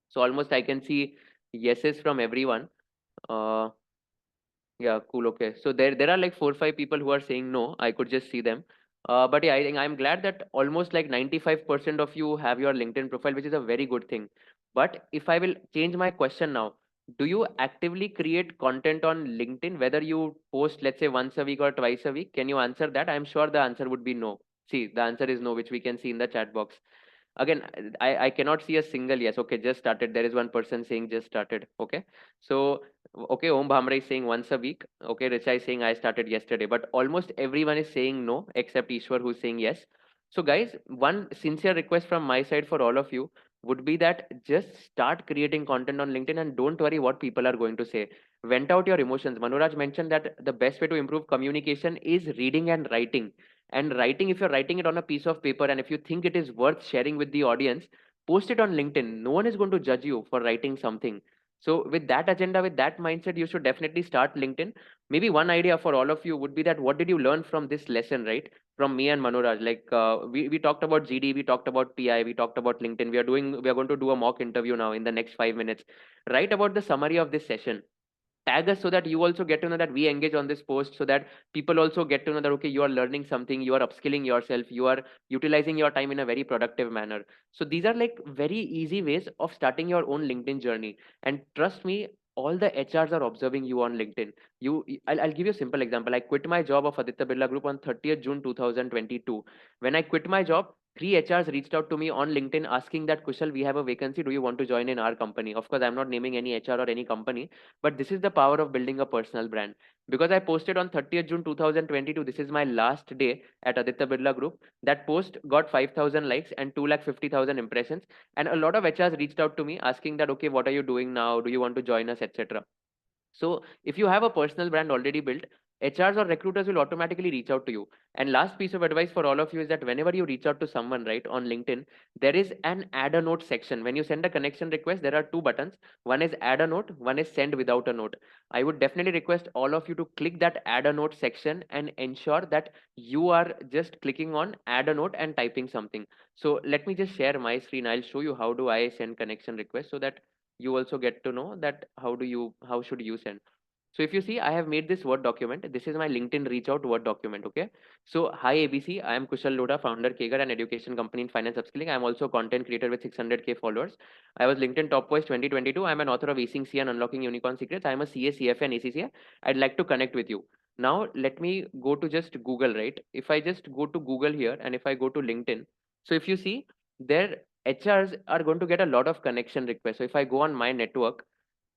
So almost I can see yeses from everyone. Uh, yeah, cool. Okay. So there are like 4 or 5 people who are saying no. I could just see them. But yeah, I think I'm glad that almost like 95% of you have your LinkedIn profile, which is a very good thing. But if I will change my question now, do you actively create content on LinkedIn, whether you post, let's say, once a week or twice a week? Can you answer that? I'm sure the answer would be no. See, the answer is no, which we can see in the chat box. Again, I cannot see a single yes. Okay, just started. There is one person saying just started. Okay, so okay, Om Bhamre is saying once a week. Okay, Richa is saying I started yesterday, but almost everyone is saying no except Ishwar, who's saying yes. So guys, one sincere request from my side for all of you would be that just start creating content on LinkedIn and don't worry what people are going to say. Vent out your emotions. Manu Raj mentioned that the best way to improve communication is reading and writing. And writing, if you're writing it on a piece of paper and if you think it is worth sharing with the audience, post it on LinkedIn. No one is going to judge you for writing something. So with that agenda, with that mindset, you should definitely start LinkedIn. Maybe one idea for all of you would be that what did you learn from this lesson, right? From me and Manuraj, like we talked about GD, we talked about PI, we talked about LinkedIn. We are going to do a mock interview now in the next 5 minutes. Write about the summary of this session, tag us so that you also get to know that we engage on this post, so that people also get to know that okay, you are learning something, you are upskilling yourself, you are utilizing your time in a very productive manner. So these are like very easy ways of starting your own LinkedIn journey. And trust me, all the HRs are observing you on LinkedIn. I'll give you a simple example. I quit my job of Aditya Birla Group on 30th June 2022. When I quit my job, three HRs reached out to me on LinkedIn asking that Kushal, we have a vacancy, do you want to join in our company? Of course, I'm not naming any HR or any company, but this is the power of building a personal brand. Because I posted on 30th June 2022, this is my last day at Aditya Birla Group. That post got 5,000 likes and 2,50,000 impressions. And a lot of HRs reached out to me asking that, okay, what are you doing now? Do you want to join us, etc. So if you have a personal brand already built, HRs or recruiters will automatically reach out to you. And last piece of advice for all of you is that whenever you reach out to someone, right, on LinkedIn, there is an add a note section. When you send a connection request, there are two buttons. One is add a note, one is send without a note. I would definitely request all of you to click that add a note section and ensure that you are just clicking on add a note and typing something. So let me just share my screen. I'll show you how do I send connection request so that you also get to know that how should you send. So if you see, I have made this Word document. This is my LinkedIn reach out Word document. Okay. So hi ABC, I am Kushal Lodha, founder KAGR, an education company in finance upskilling. I'm also a content creator with 600K followers. I was LinkedIn top voice 2022. I'm an author of Acing CA and Unlocking Unicorn Secrets. I'm a CA, CFA, and ACCA. I'd like to connect with you. Now let me go to just Google, right? If I just go to Google here and if I go to LinkedIn, so if you see, there HRs are going to get a lot of connection requests. So if I go on my network,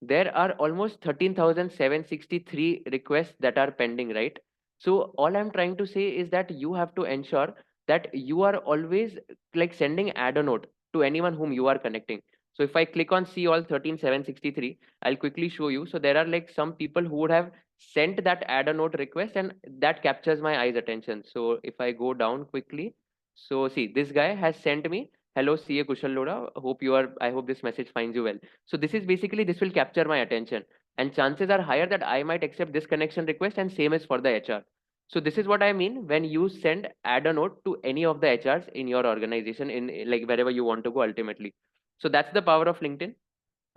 there are almost 13,763 requests that are pending, right? So all I'm trying to say is that you have to ensure that you are always like sending add a note to anyone whom you are connecting. So if I click on see all 13,763, I'll quickly show you. So there are like some people who would have sent that add a note request, and that captures my eyes attention. So if I go down quickly, so see, this guy has sent me, hello CA Kushal Loda, I hope this message finds you well. So this is basically, this will capture my attention, and chances are higher that I might accept this connection request, and same is for the HR. So this is what I mean when you send add a note to any of the HRs in your organization, in like wherever you want to go ultimately. So that's the power of LinkedIn.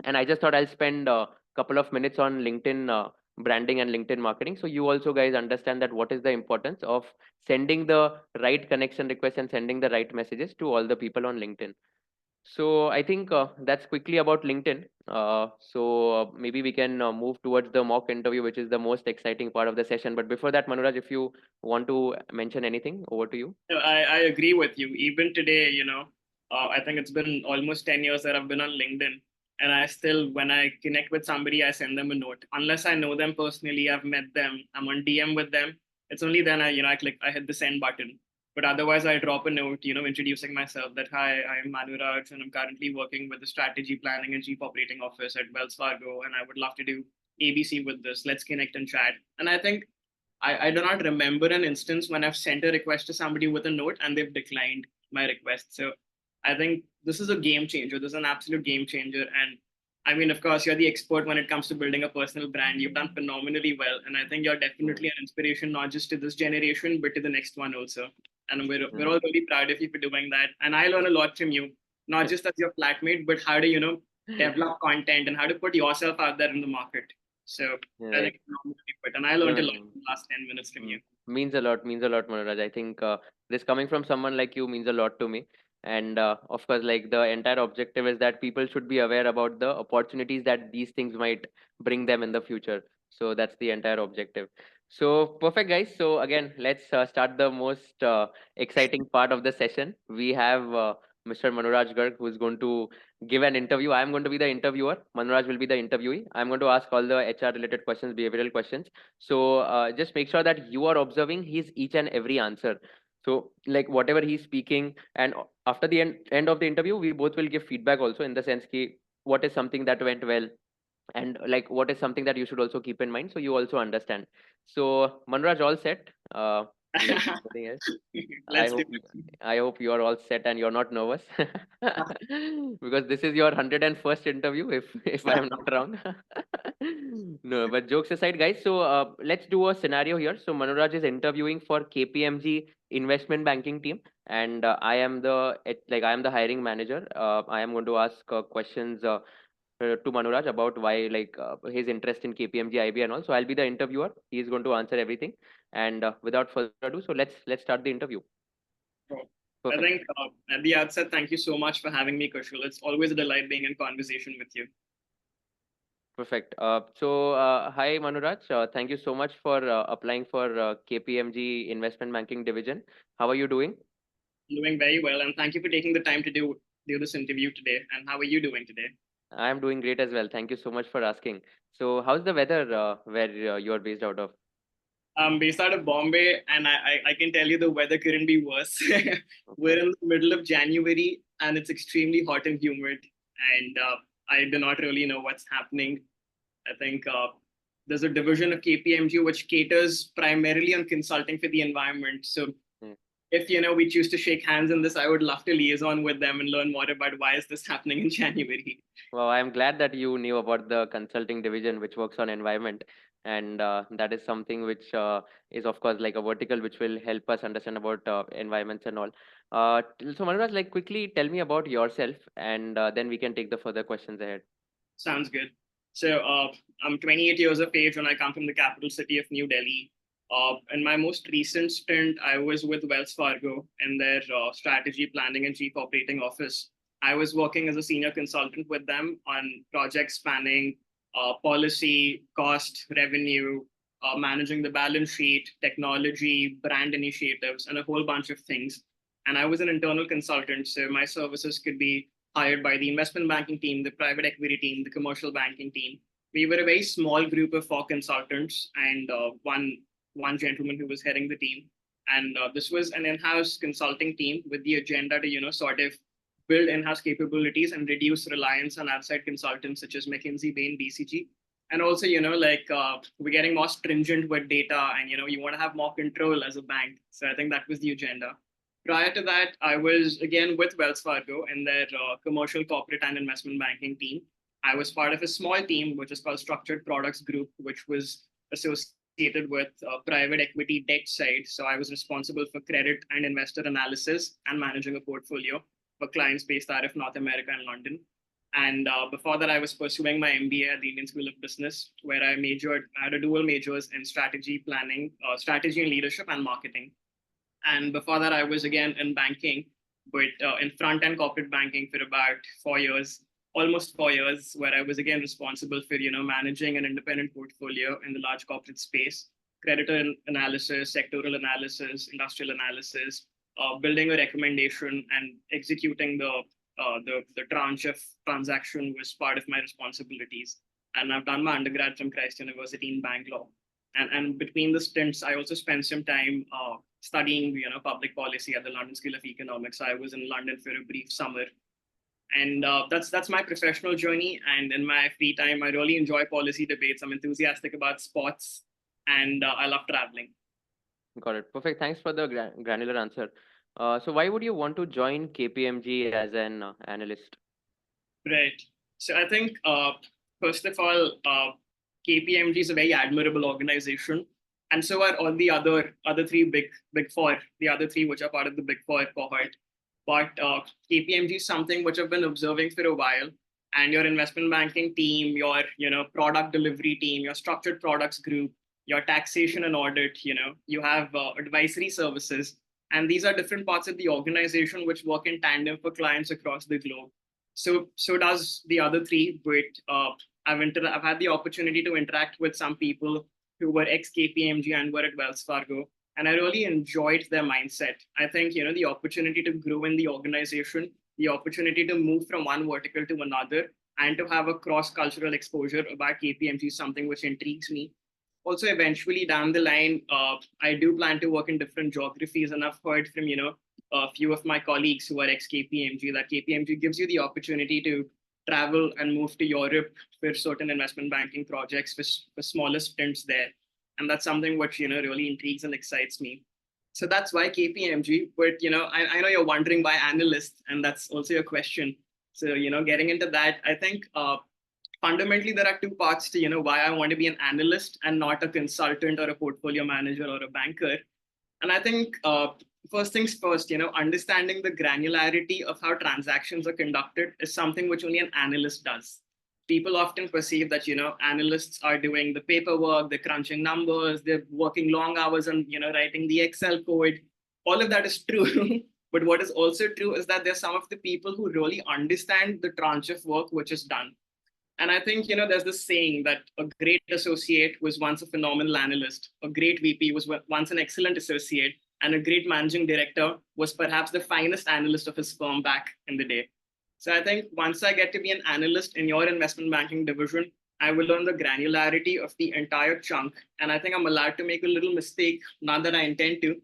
And I just thought I'll spend a couple of minutes on LinkedIn branding and LinkedIn marketing, so you also guys understand that what is the importance of sending the right connection request and sending the right messages to all the people on LinkedIn. So I think that's quickly about LinkedIn. Maybe we can move towards the mock interview, which is the most exciting part of the session. But before that, Manuraj, if you want to mention anything, over to you. I agree with you. Even today, I think it's been almost 10 years that I've been on LinkedIn. And I still, when I connect with somebody, I send them a note. Unless I know them personally, I've met them, I'm on DM with them. It's only then I hit the send button. But otherwise, I drop a note, introducing myself that, hi, I'm Manu Raj, and I'm currently working with the strategy planning and chief operating office at Wells Fargo. And I would love to do ABC with this. Let's connect and chat. And I think I do not remember an instance when I've sent a request to somebody with a note and they've declined my request. So I think this is a game changer. This is an absolute game changer. And I mean, of course, you're the expert when it comes to building a personal brand. You've done phenomenally well. And I think you're definitely an inspiration, not just to this generation, but to the next one also. And we're all really proud of you for doing that. And I learn a lot from you, not just as your flatmate, but how to, develop content and how to put yourself out there in the market. So I think it's phenomenally good. And I learned a lot in the last 10 minutes from you. Means a lot, Manoj. I think this coming from someone like you means a lot to me. And of course, like the entire objective is that people should be aware about the opportunities that these things might bring them in the future. So that's the entire objective. So perfect, guys. So again, let's start the most exciting part of the session. We have Mr. Manu Raj Garg, who is going to give an interview. I am going to be the interviewer. Manu Raj will be the interviewee. I'm going to ask all the HR related questions, behavioral questions. So just make sure that you are observing his each and every answer. So like whatever he's speaking, and after the end of the interview, we both will give feedback also in the sense ki what is something that went well, and like what is something that you should also keep in mind so you also understand. So Manraj, all set? Like nothing else. I Let's do hope you, I hope you are all set and you're not nervous because this is your 101st interview if I am not wrong. No, but jokes aside, guys. So let's do a scenario here. So Manuraj is interviewing for KPMG investment banking team, and I am the hiring manager. I am going to ask questions to Manuraj about why his interest in KPMG, IB, and all. So I'll be the interviewer. He is going to answer everything. And without further ado, so let's start the interview. it. I Perfect. think at the outset, thank you so much for having me, Kushal. It's always a delight being in conversation with you. Perfect. Hi Manuraj. Thank you so much for applying for KPMG Investment Banking Division. How are you doing? Doing very well, and thank you for taking the time to do this interview today. And how are you doing today? I am doing great as well. Thank you so much for asking. So, how's the weather where you're based out of? I'm based out of Bombay, and I can tell you the weather couldn't be worse. We're Okay. in the middle of January, and it's extremely hot and humid, and I do not really know what's happening. I think there's a division of KPMG which caters primarily on consulting for the environment. So Hmm. if we choose to shake hands in this, I would love to liaison with them and learn more about why is this happening in January. Well, I'm glad that you knew about the consulting division which works on environment, and that is something which is of course like a vertical which will help us understand about environments and all. So Manraj, like quickly tell me about yourself, and then we can take the further questions ahead. Sounds good. So I'm 28 years of age and I come from the capital city of New Delhi. In my most recent stint, I was with Wells Fargo in their strategy planning and chief operating office. I was working as a senior consultant with them on projects spanning policy, cost, revenue, managing the balance sheet, technology, brand initiatives, and a whole bunch of things. And I was an internal consultant, so my services could be hired by the investment banking team, the private equity team, the commercial banking team. We were a very small group of four consultants and one gentleman who was heading the team. And this was an in-house consulting team with the agenda to sort of build in-house capabilities and reduce reliance on outside consultants such as McKinsey, Bain, BCG. And also, we're getting more stringent with data, and you want to have more control as a bank. So I think that was the agenda. Prior to that, I was again with Wells Fargo in their commercial, corporate, and investment banking team. I was part of a small team, which is called Structured Products Group, which was associated with private equity debt side. So I was responsible for credit and investor analysis and managing a portfolio for clients based out of North America and London. And before that, I was pursuing my MBA at the Indian School of Business, where I had a dual majors in strategy planning, strategy and leadership, and marketing. And before that, I was again in banking, but in front end corporate banking for about 4 years, almost 4 years, where I was again responsible for managing an independent portfolio in the large corporate space, creditor analysis, sectoral analysis, industrial analysis, building a recommendation and executing the tranche of transaction was part of my responsibilities. And I've done my undergrad from Christ University in Bangalore. And between the stints, I also spent some time studying, public policy at the London School of Economics. I was in London for a brief summer, and that's my professional journey. And in my free time, I really enjoy policy debates. I'm enthusiastic about sports, and I love traveling. Got it. Perfect. Thanks for the granular answer. So why would you want to join KPMG as an analyst? Right. So I think first of all, KPMG is a very admirable organization, and so are all the other three big four, the other three which are part of the big four cohort. But KPMG is something which I've been observing for a while. And your investment banking team, your product delivery team, your structured products group, your taxation and audit, you have advisory services, and these are different parts of the organization which work in tandem for clients across the globe. So does the other three, but I've had the opportunity to interact with some people who were ex KPMG and were at Wells Fargo. And I really enjoyed their mindset. I think, the opportunity to grow in the organization, the opportunity to move from one vertical to another, and to have a cross-cultural exposure about KPMG is something which intrigues me. Also, eventually down the line, I do plan to work in different geographies, and I've heard from a few of my colleagues who are ex KPMG that KPMG gives you the opportunity to travel and move to Europe for certain investment banking projects for smaller stints there, and that's something which really intrigues and excites me. So that's why KPMG. But I know you're wondering why analyst, and that's also your question. So getting into that, I think fundamentally there are two parts to why I want to be an analyst and not a consultant or a portfolio manager or a banker. And I think first things first, understanding the granularity of how transactions are conducted is something which only an analyst does. People often perceive that analysts are doing the paperwork, they're crunching numbers, they're working long hours and writing the Excel code. All of that is true. But what is also true is that there's some of the people who really understand the tranche of work which is done. And I think, there's this saying that a great associate was once a phenomenal analyst, a great VP was once an excellent associate, and a great managing director was perhaps the finest analyst of his firm back in the day. So I think once I get to be an analyst in your investment banking division, I will learn the granularity of the entire chunk. And I think I'm allowed to make a little mistake, not that I intend to,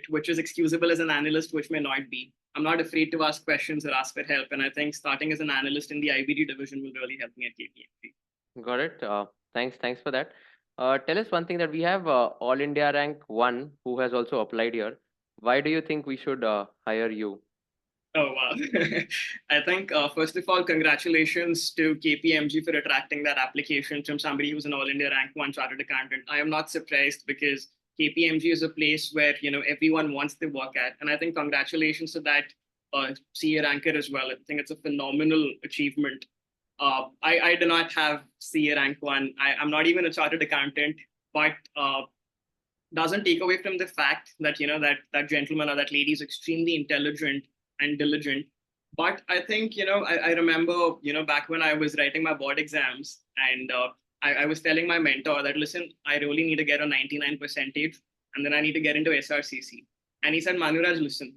which is excusable as an analyst, which may not be. I'm not afraid to ask questions or ask for help. And I think starting as an analyst in the IBD division will really help me at KPMG. Got it. Thanks for that. Tell us one thing that we have All India rank one who has also applied here. Why do you think we should hire you? Oh, wow. I think, first of all, congratulations to KPMG for attracting that application from somebody who's an All India rank one chartered accountant. I am not surprised because KPMG is a place where, everyone wants to work at. And I think congratulations to that CA ranker as well. I think it's a phenomenal achievement. I do not have CA rank one. I'm not even a chartered accountant, but doesn't take away from the fact that that gentleman or that lady is extremely intelligent and diligent. But I think I remember back when I was writing my board exams, and I was telling my mentor that, listen, I really need to get a 99 percentage, and then I need to get into SRCC. And he said, Manu Raj, listen,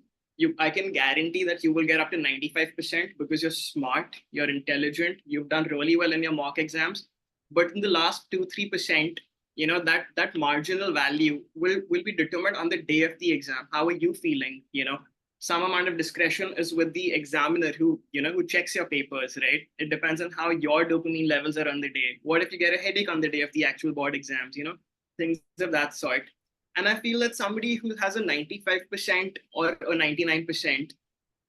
I can guarantee that you will get up to 95% because you're smart, you're intelligent, you've done really well in your mock exams. But in the last 2-3%, that marginal value will be determined on the day of the exam. How are you feeling? Some amount of discretion is with the examiner who checks your papers, right? It depends on how your dopamine levels are on the day. What if you get a headache on the day of the actual board exams? Things of that sort. And I feel that somebody who has a 95% or a 99%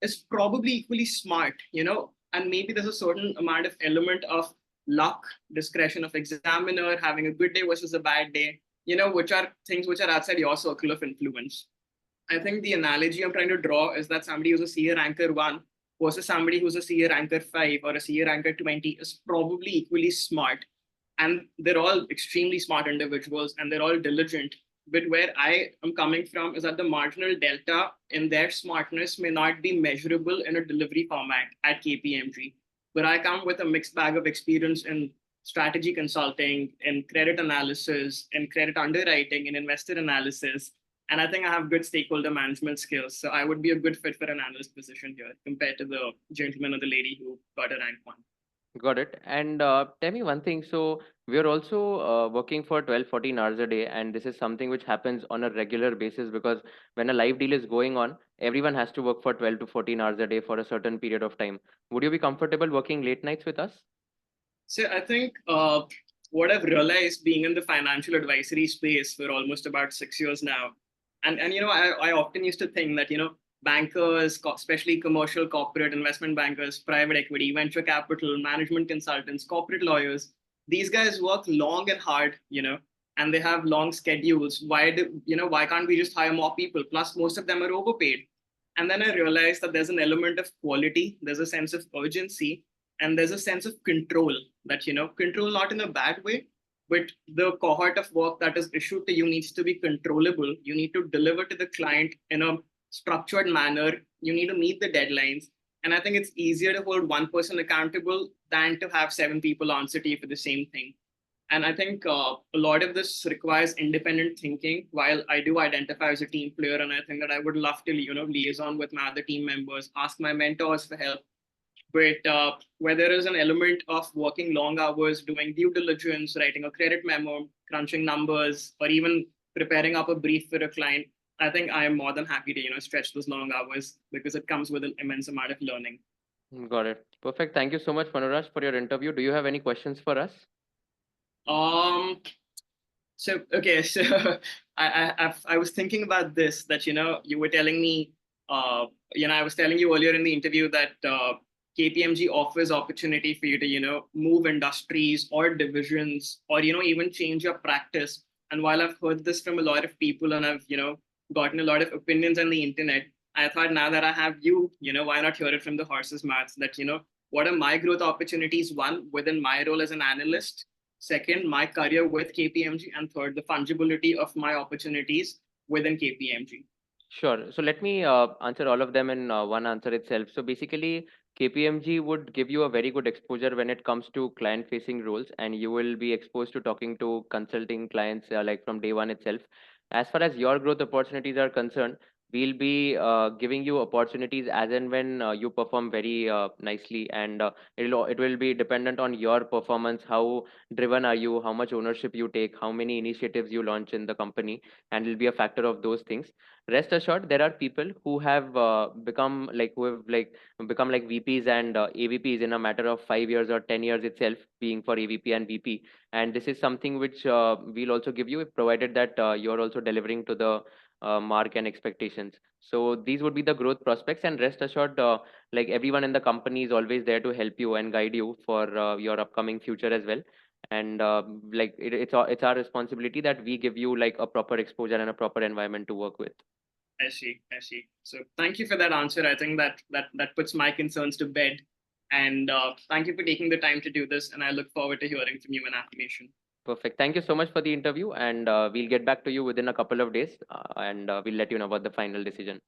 is probably equally smart, and maybe there's a certain amount of element of luck, discretion of examiner, having a good day versus a bad day, which are things which are outside your circle of influence. I think the analogy I'm trying to draw is that somebody who's a CA ranker 1 versus somebody who's a CA ranker 5 or a CA ranker 20 is probably equally smart. And they're all extremely smart individuals and they're all diligent. But where I am coming from is that the marginal delta in their smartness may not be measurable in a delivery format at KPMG. But I come with a mixed bag of experience in strategy consulting, in credit analysis, in credit underwriting, in investor analysis. And I think I have good stakeholder management skills. So I would be a good fit for an analyst position here compared to the gentleman or the lady who got a rank 1. Got it. And tell me one thing. So we're also working for 12, 14 hours a day, and this is something which happens on a regular basis because when a live deal is going on, everyone has to work for 12 to 14 hours a day for a certain period of time. Would you be comfortable working late nights with us? So I think what I've realized being in the financial advisory space for almost about 6 years now, and I often used to think that bankers, especially commercial corporate investment bankers, private equity, venture capital, management consultants, corporate lawyers, these guys work long and hard, and they have long schedules. Why can't we just hire more people? Plus, most of them are overpaid. And then I realized that there's an element of quality, there's a sense of urgency, and there's a sense of control that, control not in a bad way, but the cohort of work that is issued to you needs to be controllable. You need to deliver to the client in a structured manner. You need to meet the deadlines. And I think it's easier to hold one person accountable than to have 7 people answer to you for the same thing. And I think a lot of this requires independent thinking. While I do identify as a team player, and I think that I would love to, liaison with my other team members, ask my mentors for help. But where there is an element of working long hours, doing due diligence, writing a credit memo, crunching numbers, or even preparing up a brief for a client, I think I am more than happy to, stretch those long hours because it comes with an immense amount of learning. Got it. Perfect. Thank you so much, Manu Raj, for your interview. Do you have any questions for us? Um, So okay, so I was thinking about this, that you were telling me, I was telling you earlier in the interview that KPMG offers opportunity for you to move industries or divisions, or even change your practice. And while I've heard this from a lot of people, and I've gotten a lot of opinions on the internet, I thought, now that I have you, why not hear it from the horse's mouth, that what are my growth opportunities, one, within my role as an analyst, second, my career with KPMG, and third, the fungibility of my opportunities within KPMG. Sure. So let me answer all of them in one answer itself. So basically, KPMG would give you a very good exposure when it comes to client-facing roles, and you will be exposed to talking to consulting clients like from day one itself. As far as your growth opportunities are concerned, we'll be giving you opportunities as and when you perform very nicely, and it will be dependent on your performance. How driven are you? How much ownership you take? How many initiatives you launch in the company? And it'll be a factor of those things. Rest assured, there are people who have become like VPs and AVPs in a matter of 5 years or 10 years itself, being for AVP and VP. And this is something which we'll also give you, provided that you're also delivering to the mark and expectations. So these would be the growth prospects, and rest assured, like everyone in the company is always there to help you and guide you for your upcoming future as well. And it's our responsibility that we give you like a proper exposure and a proper environment to work with. I see, I see. So thank you for that answer. I think that puts my concerns to bed. And thank you for taking the time to do this. And I look forward to hearing from you in affirmation. Perfect. Thank you so much for the interview, and we'll get back to you within a couple of days, and we'll let you know about the final decision.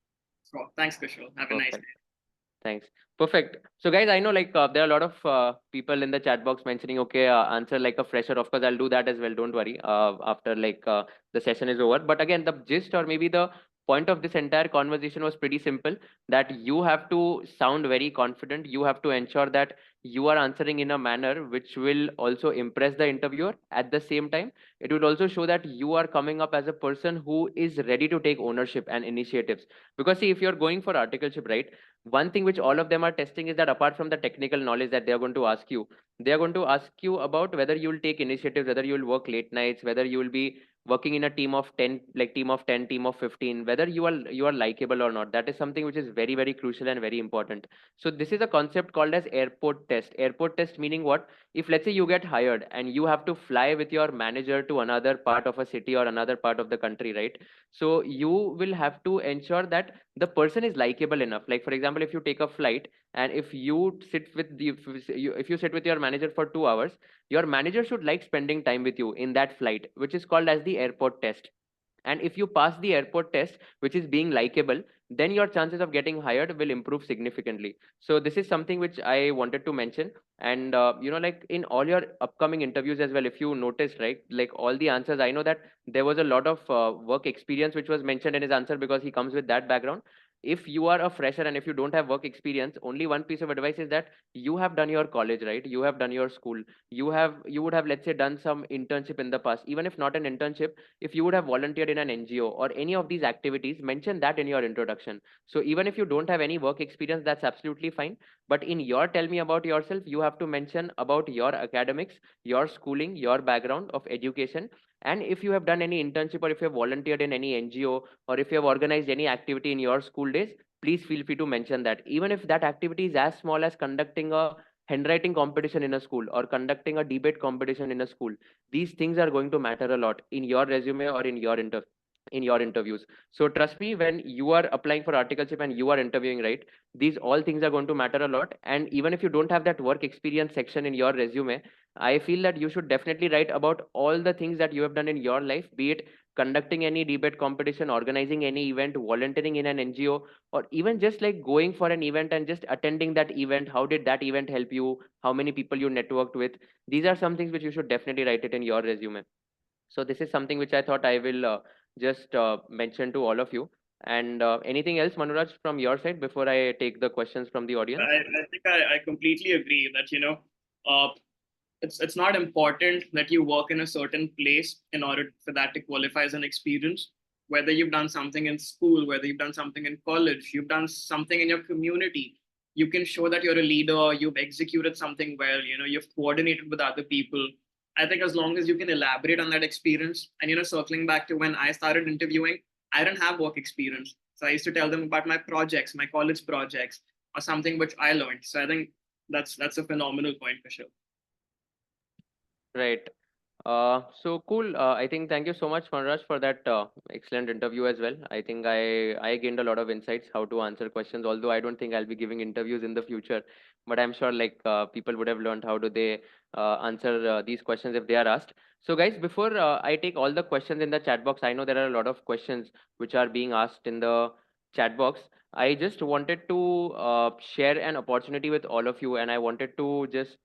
So thanks, Kushal. Have a nice Perfect. day. Thanks. Perfect. So, guys, I know there are a lot of people in the chat box mentioning, okay, answer like a fresher. Of course, I'll do that as well. Don't worry. After the session is over. But again, the gist or maybe the point of this entire conversation was pretty simple. That you have to sound very confident. You have to ensure that you are answering in a manner which will also impress the interviewer. At the same time, it will also show that you are coming up as a person who is ready to take ownership and initiatives. Because see, if you're going for articleship, right? One thing which all of them are testing is that apart from the technical knowledge that they are going to ask you, they are going to ask you about whether you will take initiatives, whether you will work late nights, whether you will be working in a team of 10, like team of 10, team of 15, whether you are likable or not. That is something which is very, very crucial and very important. So this is a concept called as airport test. Airport test meaning what? If let's say you get hired and you have to fly with your manager to another part of a city or another part of the country, right? So you will have to ensure that the person is likable enough. Like for example, if you take a flight and if you sit with the if you sit with your manager for 2 hours, your manager should like spending time with you in that flight, which is called as the airport test. And if you pass the airport test, which is being likable, then your chances of getting hired will improve significantly. So this is something which I wanted to mention. And like in all your upcoming interviews as well, if you noticed, right, like all the answers, I know that there was a lot of work experience which was mentioned in his answer because he comes with that background. If you are a fresher and if you don't have work experience, only one piece of advice is that you have done your college, right? You have done your school. You would have, let's say, done some internship in the past. Even if not an internship, if you would have volunteered in an NGO or any of these activities, mention that in your introduction. So even if you don't have any work experience, that's absolutely fine. But in your tell me about yourself, you have to mention about your academics, your schooling, your background of education. And if you have done any internship or if you have volunteered in any NGO or if you have organized any activity in your school days, please feel free to mention that. Even if that activity is as small as conducting a handwriting competition in a school or conducting a debate competition in a school, these things are going to matter a lot in your resume or in your interviews. So trust me, when you are applying for articleship and you are interviewing, right, these all things are going to matter a lot. And even if you don't have that work experience section in your resume, I feel that you should definitely write about all the things that you have done in your life, be it conducting any debate competition, organizing any event, volunteering in an NGO, or even just like going for an event and just attending that event. How did that event help you? How many people you networked with? These are some things which you should definitely write it in your resume. So this is something which I thought I will just mention to all of you. And anything else, Manuraj, from your side before I take the questions from the audience? I think I completely agree that, uh, it's not important that you work in a certain place in order for that to qualify as an experience. Whether you've done something in school, whether you've done something in college, you've done something in your community, you can show that you're a leader, you've executed something well, you've coordinated with other people. I think as long as you can elaborate on that experience, and circling back to when I started interviewing, I didn't have work experience. So I used to tell them about my projects, my college projects, or something which I learned. So I think that's a phenomenal point for sure. Right. So cool. I think thank you so much, Manraj, for that excellent interview as well. I think I gained a lot of insights how to answer questions. Although I don't think I'll be giving interviews in the future, but I'm sure like people would have learned how do they answer these questions if they are asked. So guys, before I take all the questions in the chat box, I know there are a lot of questions which are being asked in the chat box. I just wanted to share an opportunity with all of you, and I wanted to just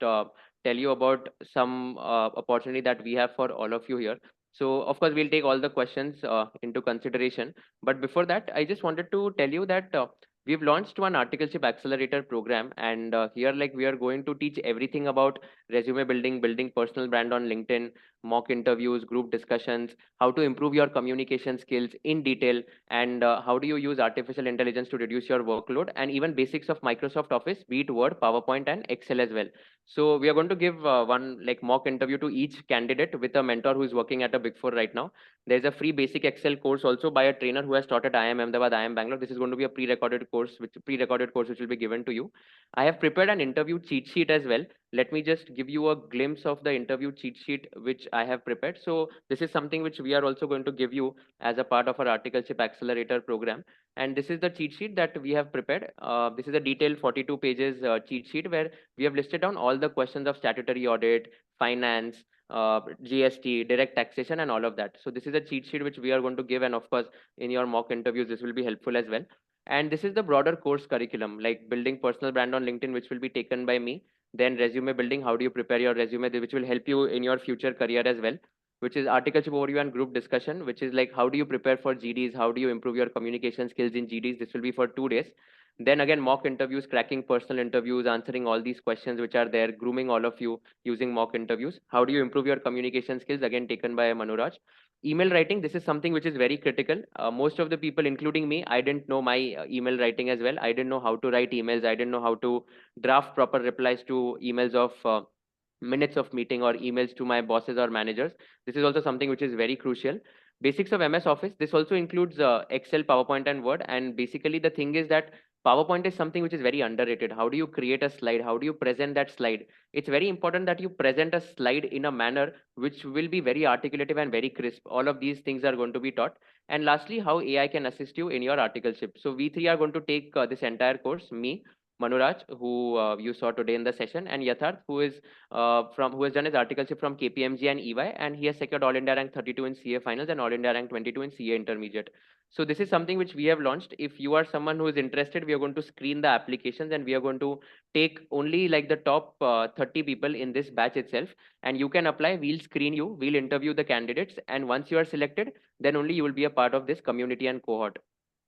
tell you about some opportunity that we have for all of you here. So, of course, we'll take all the questions into consideration. But before that, I just wanted to tell you that we've launched one Articleship Accelerator program, and here, like, we are going to teach everything about resume building, building personal brand on LinkedIn, mock interviews, group discussions, how to improve your communication skills in detail, and how do you use artificial intelligence to reduce your workload, and even basics of Microsoft Office, be it Word, PowerPoint, and Excel as well. So we are going to give one like mock interview to each candidate with a mentor who is working at a Big Four right now. There's a free basic Excel course also by a trainer who has taught at IIM Ahmedabad, IIM Bangalore. This is going to be a pre-recorded course which will be given to you. I have prepared an interview cheat sheet as well. Let me just give you a glimpse of the interview cheat sheet which I have prepared. So this is something which we are also going to give you as a part of our Articleship Accelerator program. And this is the cheat sheet that we have prepared. This is a detailed 42 pages cheat sheet where we have listed down all the questions of statutory audit, finance, GST, direct taxation, and all of that. So this is a cheat sheet which we are going to give, and of course, in your mock interviews, this will be helpful as well. And this is the broader course curriculum, like building personal brand on LinkedIn, which will be taken by me. Then resume building, how do you prepare your resume, which will help you in your future career as well. Which is articleship overview and group discussion, which is like how do you prepare for GDs, how do you improve your communication skills in GDs. This will be for 2 days. Then again, mock interviews, cracking personal interviews, answering all these questions which are there, grooming all of you using mock interviews. How do you improve your communication skills? Again, taken by Manu Raj. Email writing, this is something which is very critical. Most of the people, including me, I didn't know my email writing as well. I didn't know how to write emails. I didn't know how to draft proper replies to emails of minutes of meeting or emails to my bosses or managers. This is also something which is very crucial. Basics of MS Office, this also includes Excel, PowerPoint, and Word. And basically, the thing is that PowerPoint is something which is very underrated. How do you create a slide? How do you present that slide? It's very important that you present a slide in a manner which will be very articulative and very crisp. All of these things are going to be taught. And lastly, how AI can assist you in your articleship. So we three are going to take this entire course. Me, Manuraj, who you saw today in the session, and Yatharth, who has done his articleship from KPMG and EY, and he has secured All India rank 32 in CA finals and All India rank 22 in CA intermediate. So this is something which we have launched. If you are someone who is interested, we are going to screen the applications and we are going to take only like the top 30 people in this batch itself, and you can apply. We'll screen you, we'll interview the candidates, and once you are selected, then only you will be a part of this community and cohort.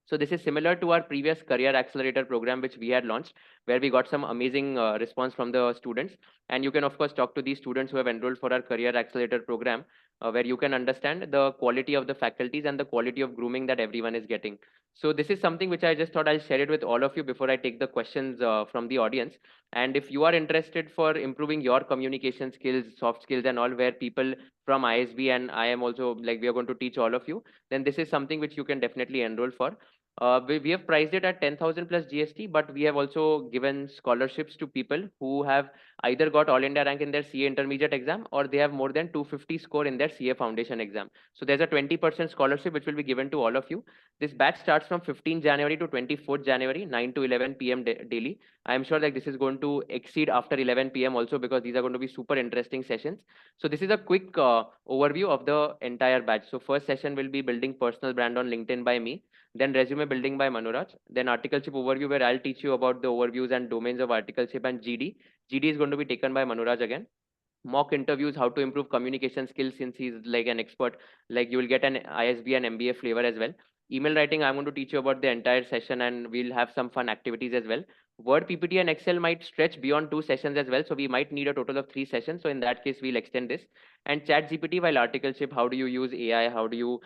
So this is similar to our previous career accelerator program, which we had launched, where we got some amazing response from the students. And you can, of course, talk to these students who have enrolled for our career accelerator program, where you can understand the quality of the faculties and the quality of grooming that everyone is getting. So this is something which I just thought I'll share it with all of you before I take the questions from the audience. And if you are interested for improving your communication skills, soft skills, and all, where people from ISB and I am also like we are going to teach all of you, then this is something which you can definitely enroll for. We have priced it at 10,000 plus GST, but we have also given scholarships to people who have either got All India rank in their CA intermediate exam, or they have more than 250 score in their CA foundation exam. So there's a 20% scholarship which will be given to all of you. This batch starts from 15 January to 24th January, 9 to 11 p.m. Daily. I am sure that this is going to exceed after 11 p.m. also, because these are going to be super interesting sessions. So this is a quick overview of the entire batch. So first session will be building personal brand on LinkedIn by me, then resume building by Manu Raj, then articleship overview where I'll teach you about the overviews and domains of articleship and GD. GD is going to be taken by Manu Raj again. Mock interviews, how to improve communication skills, since he's like an expert. Like you will get an ISB and MBA flavor as well. Email writing, I'm going to teach you about the entire session, and we'll have some fun activities as well. Word, PPT, and Excel might stretch beyond 2 sessions as well, so we might need a total of 3 sessions. So in that case, we'll extend this. And Chat GPT, while articleship, how do you use AI? How do you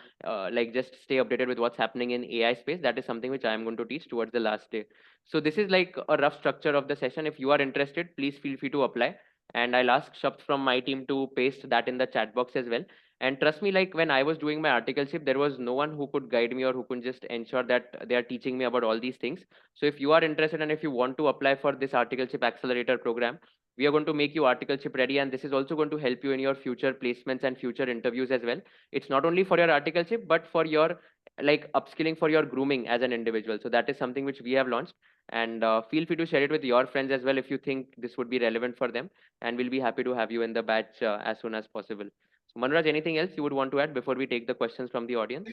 like just stay updated with what's happening in AI space? That is something which I am going to teach towards the last day. So this is like a rough structure of the session. If you are interested, please feel free to apply, and I'll ask Shapt from my team to paste that in the chat box as well. And trust me, like when I was doing my articleship, there was no one who could guide me or who could just ensure that they are teaching me about all these things. So if you are interested and if you want to apply for this articleship accelerator program, we are going to make you articleship ready, and this is also going to help you in your future placements and future interviews as well. It's not only for your articleship, but for your like upskilling, for your grooming as an individual. So that is something which we have launched, and feel free to share it with your friends as well if you think this would be relevant for them, and we'll be happy to have you in the batch as soon as possible. So Manraj, anything else you would want to add before we take the questions from the audience?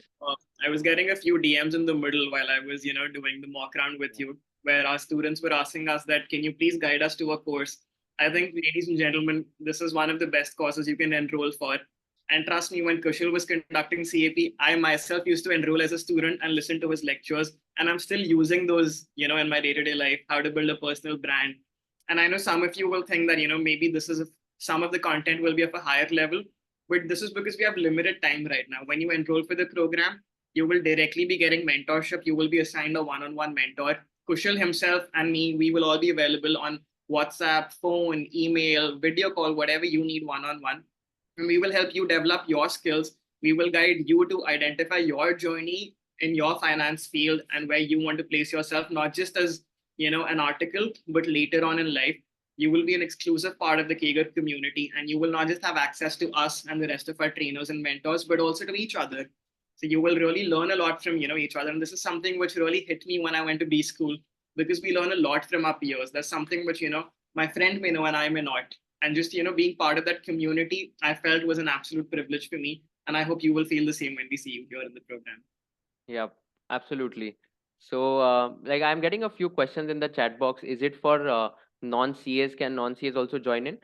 I was getting a few DMs in the middle while I was, doing the mock round with you, where our students were asking us that, can you please guide us to a course? I think, ladies and gentlemen, this is one of the best courses you can enroll for. And trust me, when Kushal was conducting CAP, I myself used to enroll as a student and listen to his lectures. And I'm still using those, in my day-to-day life, how to build a personal brand. And I know some of you will think that, maybe some of the content will be of a higher level, but this is because we have limited time right now. When you enroll for the program, you will directly be getting mentorship. You will be assigned a one-on-one mentor. Kushal himself and me, we will all be available on WhatsApp, phone, email, video call, whatever you need one-on-one. And we will help you develop your skills. We will guide you to identify your journey in your finance field and where you want to place yourself, not just as an article, but later on in life. You will be an exclusive part of the KAGR community, and you will not just have access to us and the rest of our trainers and mentors, but also to each other. So you will really learn a lot from each other. And this is something which really hit me when I went to B school, because we learn a lot from our peers. That's something which my friend may know and I may not. And just being part of that community, I felt was an absolute privilege for me. And I hope you will feel the same when we see you here in the program. Yeah, absolutely. So like I'm getting a few questions in the chat box. Is it for non-CAs? Can non-CAs also join in?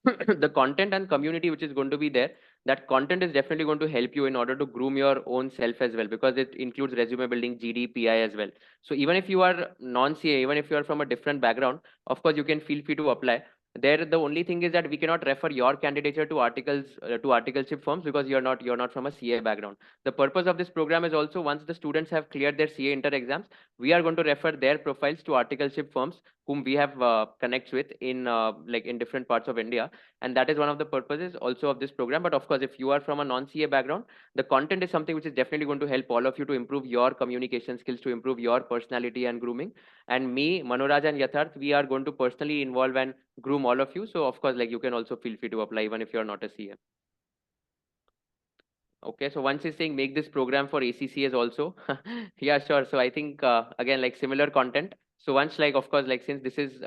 The content and community which is going to be there, that content is definitely going to help you in order to groom your own self as well, because it includes resume building, GDPI as well. So even if you are non-CA, even if you are from a different background, of course you can feel free to apply. There the only thing is that we cannot refer your candidature to articleship firms, because you're not from a CA background. The purpose of this program is also, once the students have cleared their CA inter exams, we are going to refer their profiles to articleship firms whom we have connects with in like in different parts of India, and that is one of the purposes also of this program. But of course, if you are from a non-CA background, the content is something which is definitely going to help all of you to improve your communication skills, to improve your personality and grooming. And me, Manuraj, and Yatharth, we are going to personally involve and groom all of you. So of course, like you can also feel free to apply even if you're not a CA. Okay, so once he's saying make this program for ACCAs also, yeah, sure. So I think again, like similar content. So once, like, of course, like since this is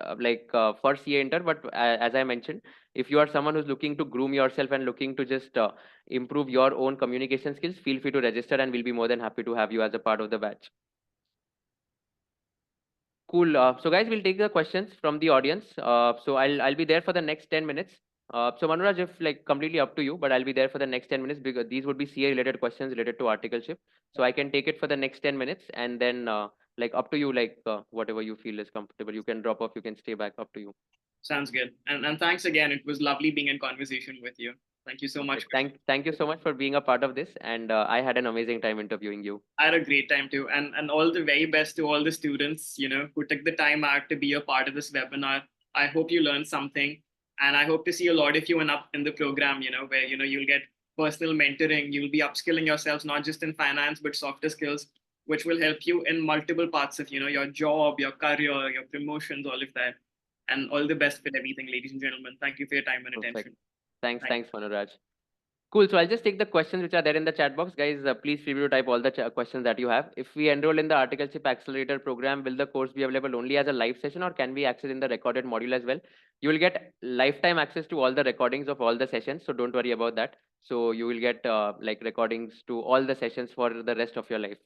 for CA inter, but as I mentioned, if you are someone who's looking to groom yourself and looking to just improve your own communication skills, feel free to register, and we'll be more than happy to have you as a part of the batch. Cool. So guys, we'll take the questions from the audience. So I'll be there for the next 10 minutes. So Manuraj, if like completely up to you, but I'll be there for the next 10 minutes because these would be CA related questions related to articleship. So I can take it for the next 10 minutes, and then like up to you, like whatever you feel is comfortable. You can drop off, you can stay back, up to you. Sounds good. And thanks again. It was lovely being in conversation with you. Thank you so much. Thank you so much for being a part of this, and I had an amazing time interviewing you. I had a great time too, and all the very best to all the students, who took the time out to be a part of this webinar. I hope you learned something, and I hope to see a lot of you in the program, where you'll get personal mentoring. You'll be upskilling yourselves not just in finance but softer skills. which will help you in multiple parts of your job, your career, your promotions, all of that. And all the best with everything, ladies and gentlemen. Thank you for your time and Perfect. attention. Thank Thanks, Manu Raj. Cool. So I'll just take the questions which are there in the chat box, guys. Please feel free to type all the questions that you have. If we enroll in the Articleship Accelerator program, will the course be available only as a live session, or can we access in the recorded module as well? You will get lifetime access to all the recordings of all the sessions, so don't worry about that. So you will get like recordings to all the sessions for the rest of your life.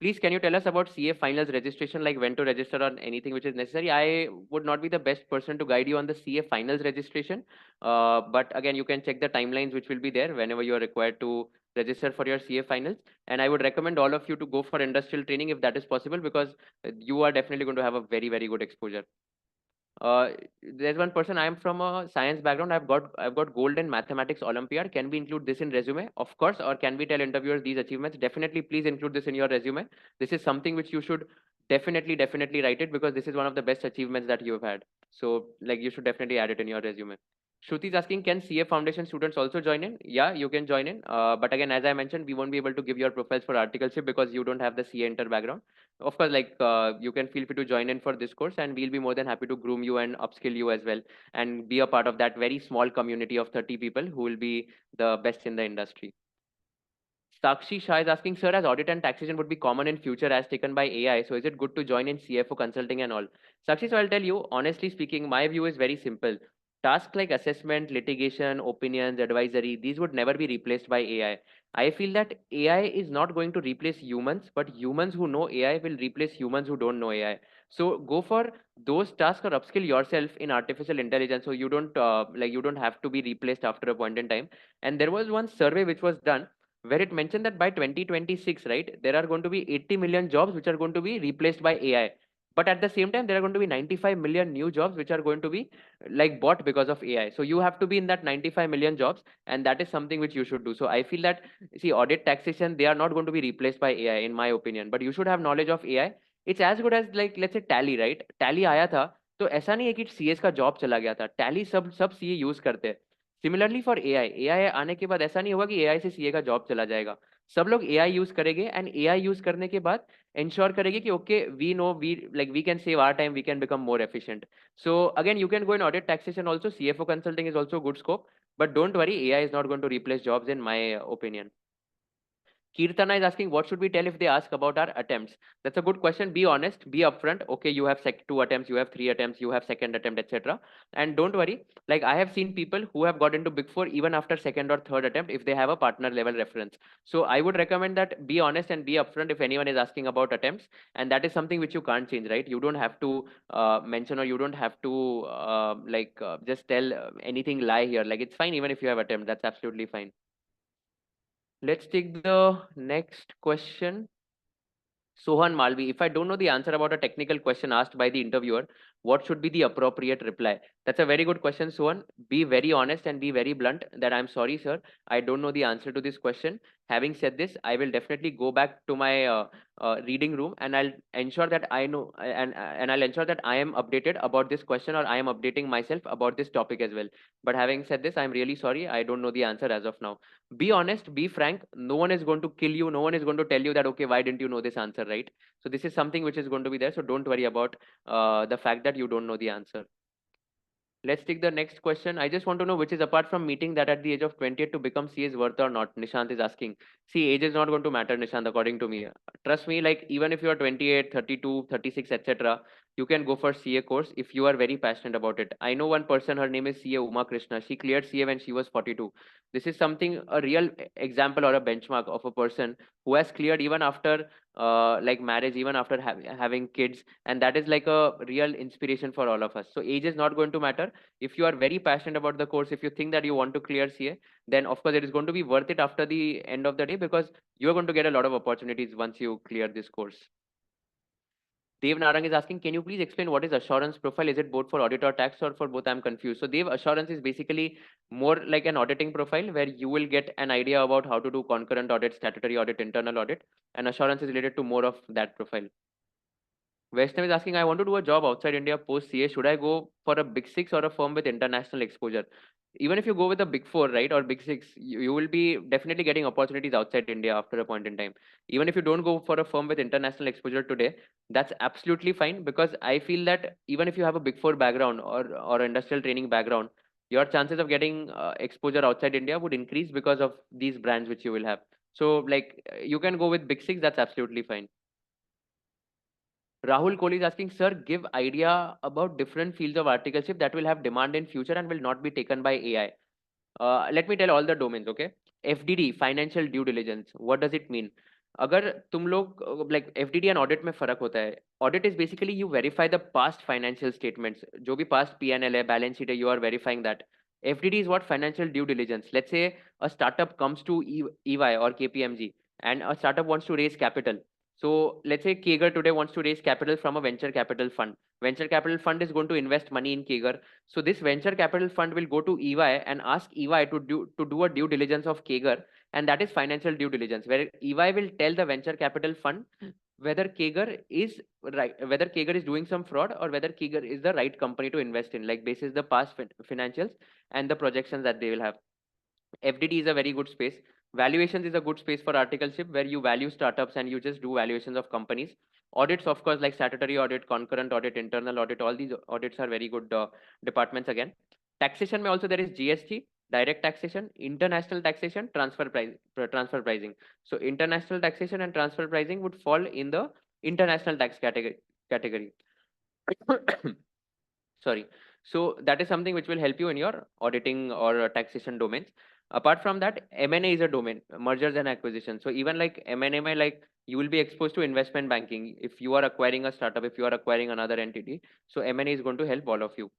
Please, can you tell us about CA finals registration, like when to register or anything which is necessary? I would not be the best person to guide you on the CA finals registration. But again, you can check the timelines which will be there whenever you are required to register for your CA finals. And I would recommend all of you to go for industrial training if that is possible, because you are definitely going to have a very, very good exposure. Uh, there's one person. I am from a science background. I've got gold in mathematics Olympiad. Can we include this in resume? Of course. Or can we tell interviewers these achievements? Definitely, please include this in your resume. This is something which you should definitely write it, because this is one of the best achievements that you have had. So like you should definitely add it in your resume. Shruti is asking, can CA Foundation students also join in? Yeah, you can join in. But again, as I mentioned, we won't be able to give your profiles for articleship because you don't have the CA inter background. Of course, like you can feel free to join in for this course, and we'll be more than happy to groom you and upskill you as well, and be a part of that very small community of 30 people who will be the best in the industry. Sakshi Shah is asking, sir, as audit and taxation would be common in future as taken by AI, so is it good to join in CFO consulting and all? Sakshi, so I'll tell you, honestly speaking, my view is very simple. Tasks like assessment, litigation, opinions, advisory, these would never be replaced by AI. I feel that AI is not going to replace humans, but humans who know AI will replace humans who don't know AI. So go for those tasks or upskill yourself in artificial intelligence, so you don't like you don't have to be replaced after a point in time. And there was one survey which was done where it mentioned that by 2026, right, there are going to be 80 million jobs which are going to be replaced by AI. But at the same time, there are going to be 95 million new jobs which are going to be like bought because of AI. So you have to be in that 95 million jobs, and that is something which you should do. So I feel that, see, audit, taxation, they are not going to be replaced by AI, in my opinion. But you should have knowledge of AI. It's as good as, like, let's say tally, right? Tally आया था, तो ऐसा नहीं है कि CS का job चला गया था. टैली सब सब सीए यूज करते हैं. सिमिलरली फॉर एआई, एआई आने के बाद ऐसा नहीं होगा कि एआई से सीए का जॉब चला जाएगा. सब लोग एआई यूज करेंगे, एंड एआई यूज करने के बाद इंश्योर करेंगे कि okay, we know, we can save our time, we can become more efficient. So again, you can go in audit, taxation also. CFO consulting is also a good scope, but don't worry, AI is not going to replace jobs, in my opinion. Kirtana is asking, what should we tell if they ask about our attempts? That's a good question. Be honest, be upfront. Okay, you have two attempts, you have three attempts, you have second attempt, etc. And don't worry, like I have seen people who have got into Big Four even after second or third attempt if they have a partner level reference. So I would recommend that be honest and be upfront if anyone is asking about attempts. And that is something which you can't change, right? You don't have to mention, or you don't have to just tell anything lie here. Like it's fine even if you have attempt, that's absolutely fine. Let's take the next question. Sohan Malvi, if I don't know the answer about a technical question asked by the interviewer, what should be the appropriate reply? That's a very good question, Sohan. Be very honest and be very blunt that I'm sorry, sir, I don't know the answer to this question. Having said this, I will definitely go back to my reading room, and I'll ensure that I know, and I'll ensure that I am updated about this question, or I am updating myself about this topic as well. But having said this, I'm really sorry, I don't know the answer as of now. Be honest, be frank. No one is going to kill you. No one is going to tell you that, okay, why didn't you know this answer, right? So this is something which is going to be there. So don't worry about the fact that you don't know the answer. Let's take the next question. I just want to know which is, apart from meeting that at the age of 28 to become CA, is worth or not. Nishant is asking. See, age is not going to matter, Nishant, according to me. Trust me, like even if you are 28, 32, 36, etc., you can go for CA course if you are very passionate about it. I know one person, her name is CA Uma Krishna. She cleared CA when she was 42. This is something, a real example or a benchmark of a person who has cleared even after like marriage, even after having kids, and that is like a real inspiration for all of us. So age is not going to matter. If you are very passionate about the course, if you think that you want to clear CA, then of course it is going to be worth it after the end of the day, because you are going to get a lot of opportunities once you clear this course. Dev Narang is asking, can you please explain what is assurance profile? Is it both for audit or tax, or for both? I'm confused. So Dev, assurance is basically more like an auditing profile where you will get an idea about how to do concurrent audit, statutory audit, internal audit, and assurance is related to more of that profile. Vaishnav is asking, I want to do a job outside India post CA. Should I go for a big six or a firm with international exposure? even if you go with the big four, right, or big six, you will be definitely getting opportunities outside India after a point in time. Even if you don't go for a firm with international exposure today, that's absolutely fine, because I feel that even if you have a big four background or industrial training background, your chances of getting exposure outside India would increase because of these brands which you will have. So like you can go with big six, that's absolutely fine. Rahul Kohli is asking, sir, give idea about different fields of articleship that will have demand in future and will not be taken by AI. Let me tell all the domains, okay? FDD, financial due diligence. What does it mean? अगर तुम लोग like FDD and audit में फर्क होता है. Audit is basically you verify the past financial statements. जो भी past P&L है, balance sheet है, you are verifying that. FDD is what? Financial due diligence. Let's say a startup comes to EY or KPMG and a startup wants to raise capital. So let's say KAGR today wants to raise capital from a venture capital fund. Venture capital fund is going to invest money in KAGR. So this venture capital fund will go to EY and ask EY to do a due diligence of KAGR, and that is financial due diligence, where EY will tell the venture capital fund whether KAGR is right, whether KAGR is doing some fraud, or whether KAGR is the right company to invest in, like basis the past financials and the projections that they will have. FDD is a very good space. Valuations is a good space for articleship, where you value startups and you just do valuations of companies. Audits, of course, like statutory audit, concurrent audit, internal audit, all these audits are very good departments again. Taxation may also there is GST, direct taxation, international taxation, transfer pricing. So international taxation and transfer pricing would fall in the international tax category. Sorry. So that is something which will help you in your auditing or taxation domains. Apart from that, M&A is a domain, mergers and acquisitions. So even like M&A, like you will be exposed to investment banking if you are acquiring a startup, if you are acquiring another entity. So M&A is going to help all of you.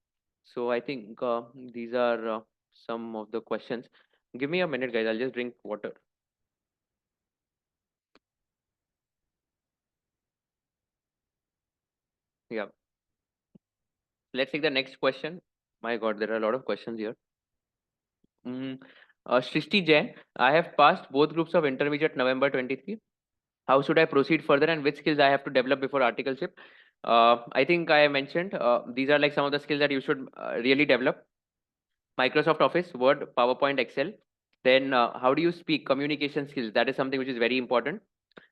So I think these are some of the questions. Give me a minute, guys. I'll just drink water. Yeah. Let's take the next question. My God, there are a lot of questions here. Mm, Shrishti Jain, I have passed both groups of intermediate November 23. How should I proceed further, and which skills I have to develop before articleship? I think I mentioned these are like some of the skills that you should really develop. Microsoft Office, Word, PowerPoint, Excel. Then how do you speak? Communication skills. That is something which is very important.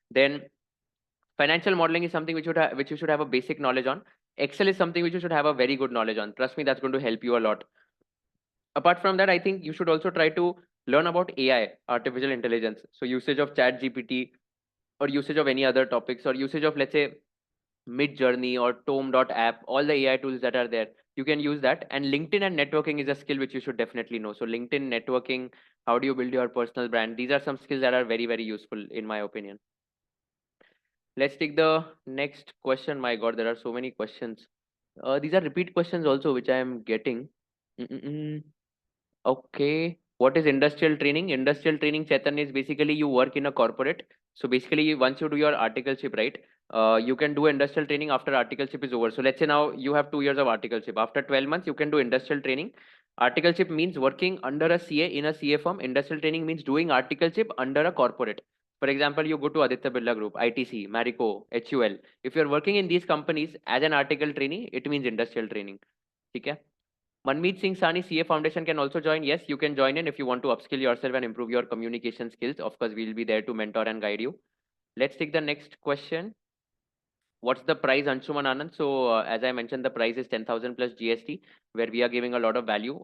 Then financial modeling is something which you should have a basic knowledge on. Excel is something which you should have a very good knowledge on. Trust me, that's going to help you a lot. Apart from that, I think you should also try to learn about AI, artificial intelligence. So usage of Chat GPT, or usage of any other topics, or usage of, let's say, Mid Journey or Tome.app, all the AI tools that are there, you can use that. And LinkedIn and networking is a skill which you should definitely know. So LinkedIn, networking, how do you build your personal brand? These are some skills that are very, very useful in my opinion. Let's take the next question. My God, there are so many questions. These are repeat questions also, which I am getting. Mm-mm-mm. Okay. What is industrial training? Industrial training, Chetan, is basically you work in a corporate. So basically, once you do your articleship, right, you can do industrial training after articleship is over. So let's say now you have 2 years of articleship. After 12 months, you can do industrial training. Articleship means working under a CA in a CA firm. Industrial training means doing articleship under a corporate. For example, you go to Aditya Birla Group, ITC, Marico, HUL. If you're working in these companies as an article trainee, it means industrial training. Okay? Manmeet Singh Sani CA Foundation can also join. Yes, you can join in if you want to upskill yourself and improve your communication skills. Of course, we'll be there to mentor and guide you. Let's take the next question. What's the price, Anshuman Anand? So, as I mentioned, the price is 10,000 plus GST, where we are giving a lot of value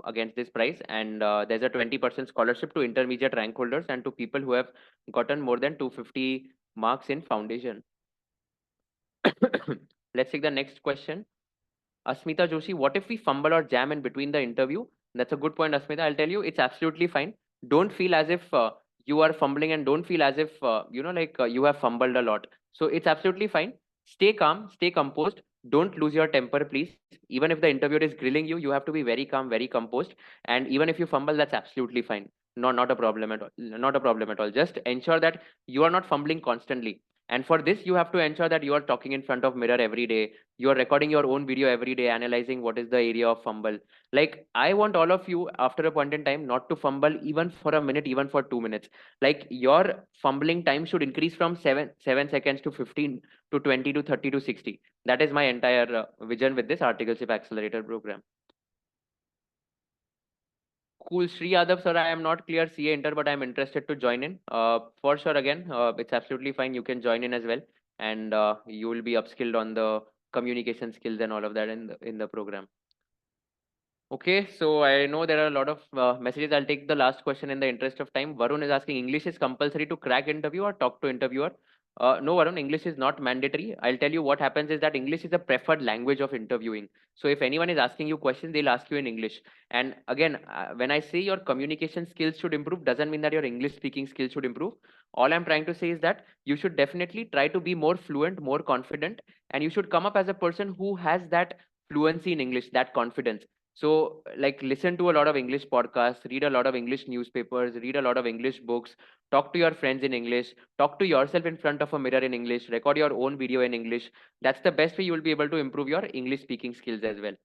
against this price. And there's a 20% scholarship to intermediate rank holders and to people who have gotten more than 250 marks in foundation. Let's take the next question. Asmita Joshi, what if we fumble or jam in between the interview? That's a good point, Asmita. I'll tell you, it's absolutely fine. Don't feel as if you are fumbling, and don't feel as if, you have fumbled a lot. So it's absolutely fine. Stay calm, stay composed. Don't lose your temper, please. Even if the interviewer is grilling you, you have to be very calm, very composed. And even if you fumble, that's absolutely fine. No, not a problem at all. Not a problem at all. Just ensure that you are not fumbling constantly. And for this, you have to ensure that you are talking in front of mirror every day. You are recording your own video every day, analyzing what is the area of fumble. Like, I want all of you after a point in time not to fumble even for a minute, even for 2 minutes. Like, your fumbling time should increase from 7 seconds to 15 to 20 to 30 to 60. That is my entire vision with this Articleship Accelerator program. Cool, Sri Yadav sir, I am not clear CA Inter, but I'm interested to join in. For sure, again, it's absolutely fine. You can join in as well, and you will be upskilled on the communication skills and all of that in the program. Okay, so I know there are a lot of messages. I'll take the last question in the interest of time. Varun is asking, English is compulsory to crack interview or talk to interviewer? No, Varun, English is not mandatory. I'll tell you what happens is that English is a preferred language of interviewing. So if anyone is asking you questions, they'll ask you in English. And again, when I say your communication skills should improve, doesn't mean that your English speaking skills should improve. All I'm trying to say is that you should definitely try to be more fluent, more confident, and you should come up as a person who has that fluency in English, that confidence. So, like, listen to a lot of English podcasts, read a lot of English newspapers, read a lot of English books, talk to your friends in English, talk to yourself in front of a mirror in English, record your own video in English. That's the best way you will be able to improve your English speaking skills as well.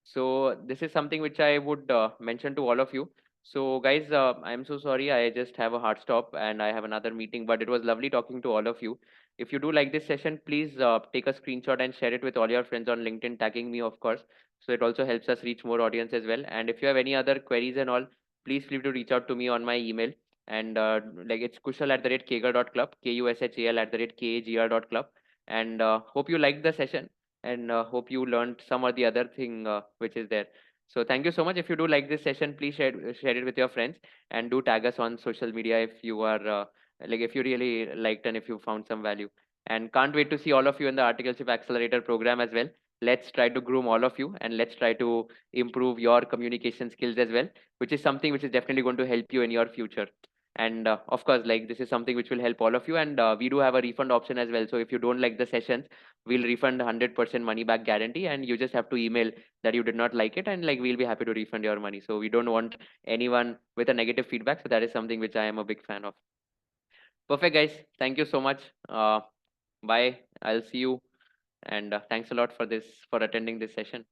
So this is something which I would mention to all of you. So guys, I'm so sorry. I just have a hard stop and I have another meeting, but it was lovely talking to all of you. If you do like this session, please take a screenshot and share it with all your friends on LinkedIn, tagging me, of course. So it also helps us reach more audience as well. And if you have any other queries and all, please feel free to reach out to me on my email. And like it's kushal@kagr.club, KUSHAL@KAGR.club. And hope you liked the session and hope you learned some or the other thing which is there. So thank you so much. If you do like this session, please share it with your friends and do tag us on social media if you are like if you really liked and if you found some value. And can't wait to see all of you in the Articleship Accelerator program as well. Let's try to groom all of you and let's try to improve your communication skills as well, which is something which is definitely going to help you in your future. And of course, like this is something which will help all of you. And we do have a refund option as well. So if you don't like the sessions, we'll refund 100% money back guarantee, and you just have to email that you did not like it, and like we'll be happy to refund your money. So we don't want anyone with a negative feedback. So that is something which I am a big fan of. Perfect, guys. Thank you so much. Bye. I'll see you. And thanks a lot for attending this session.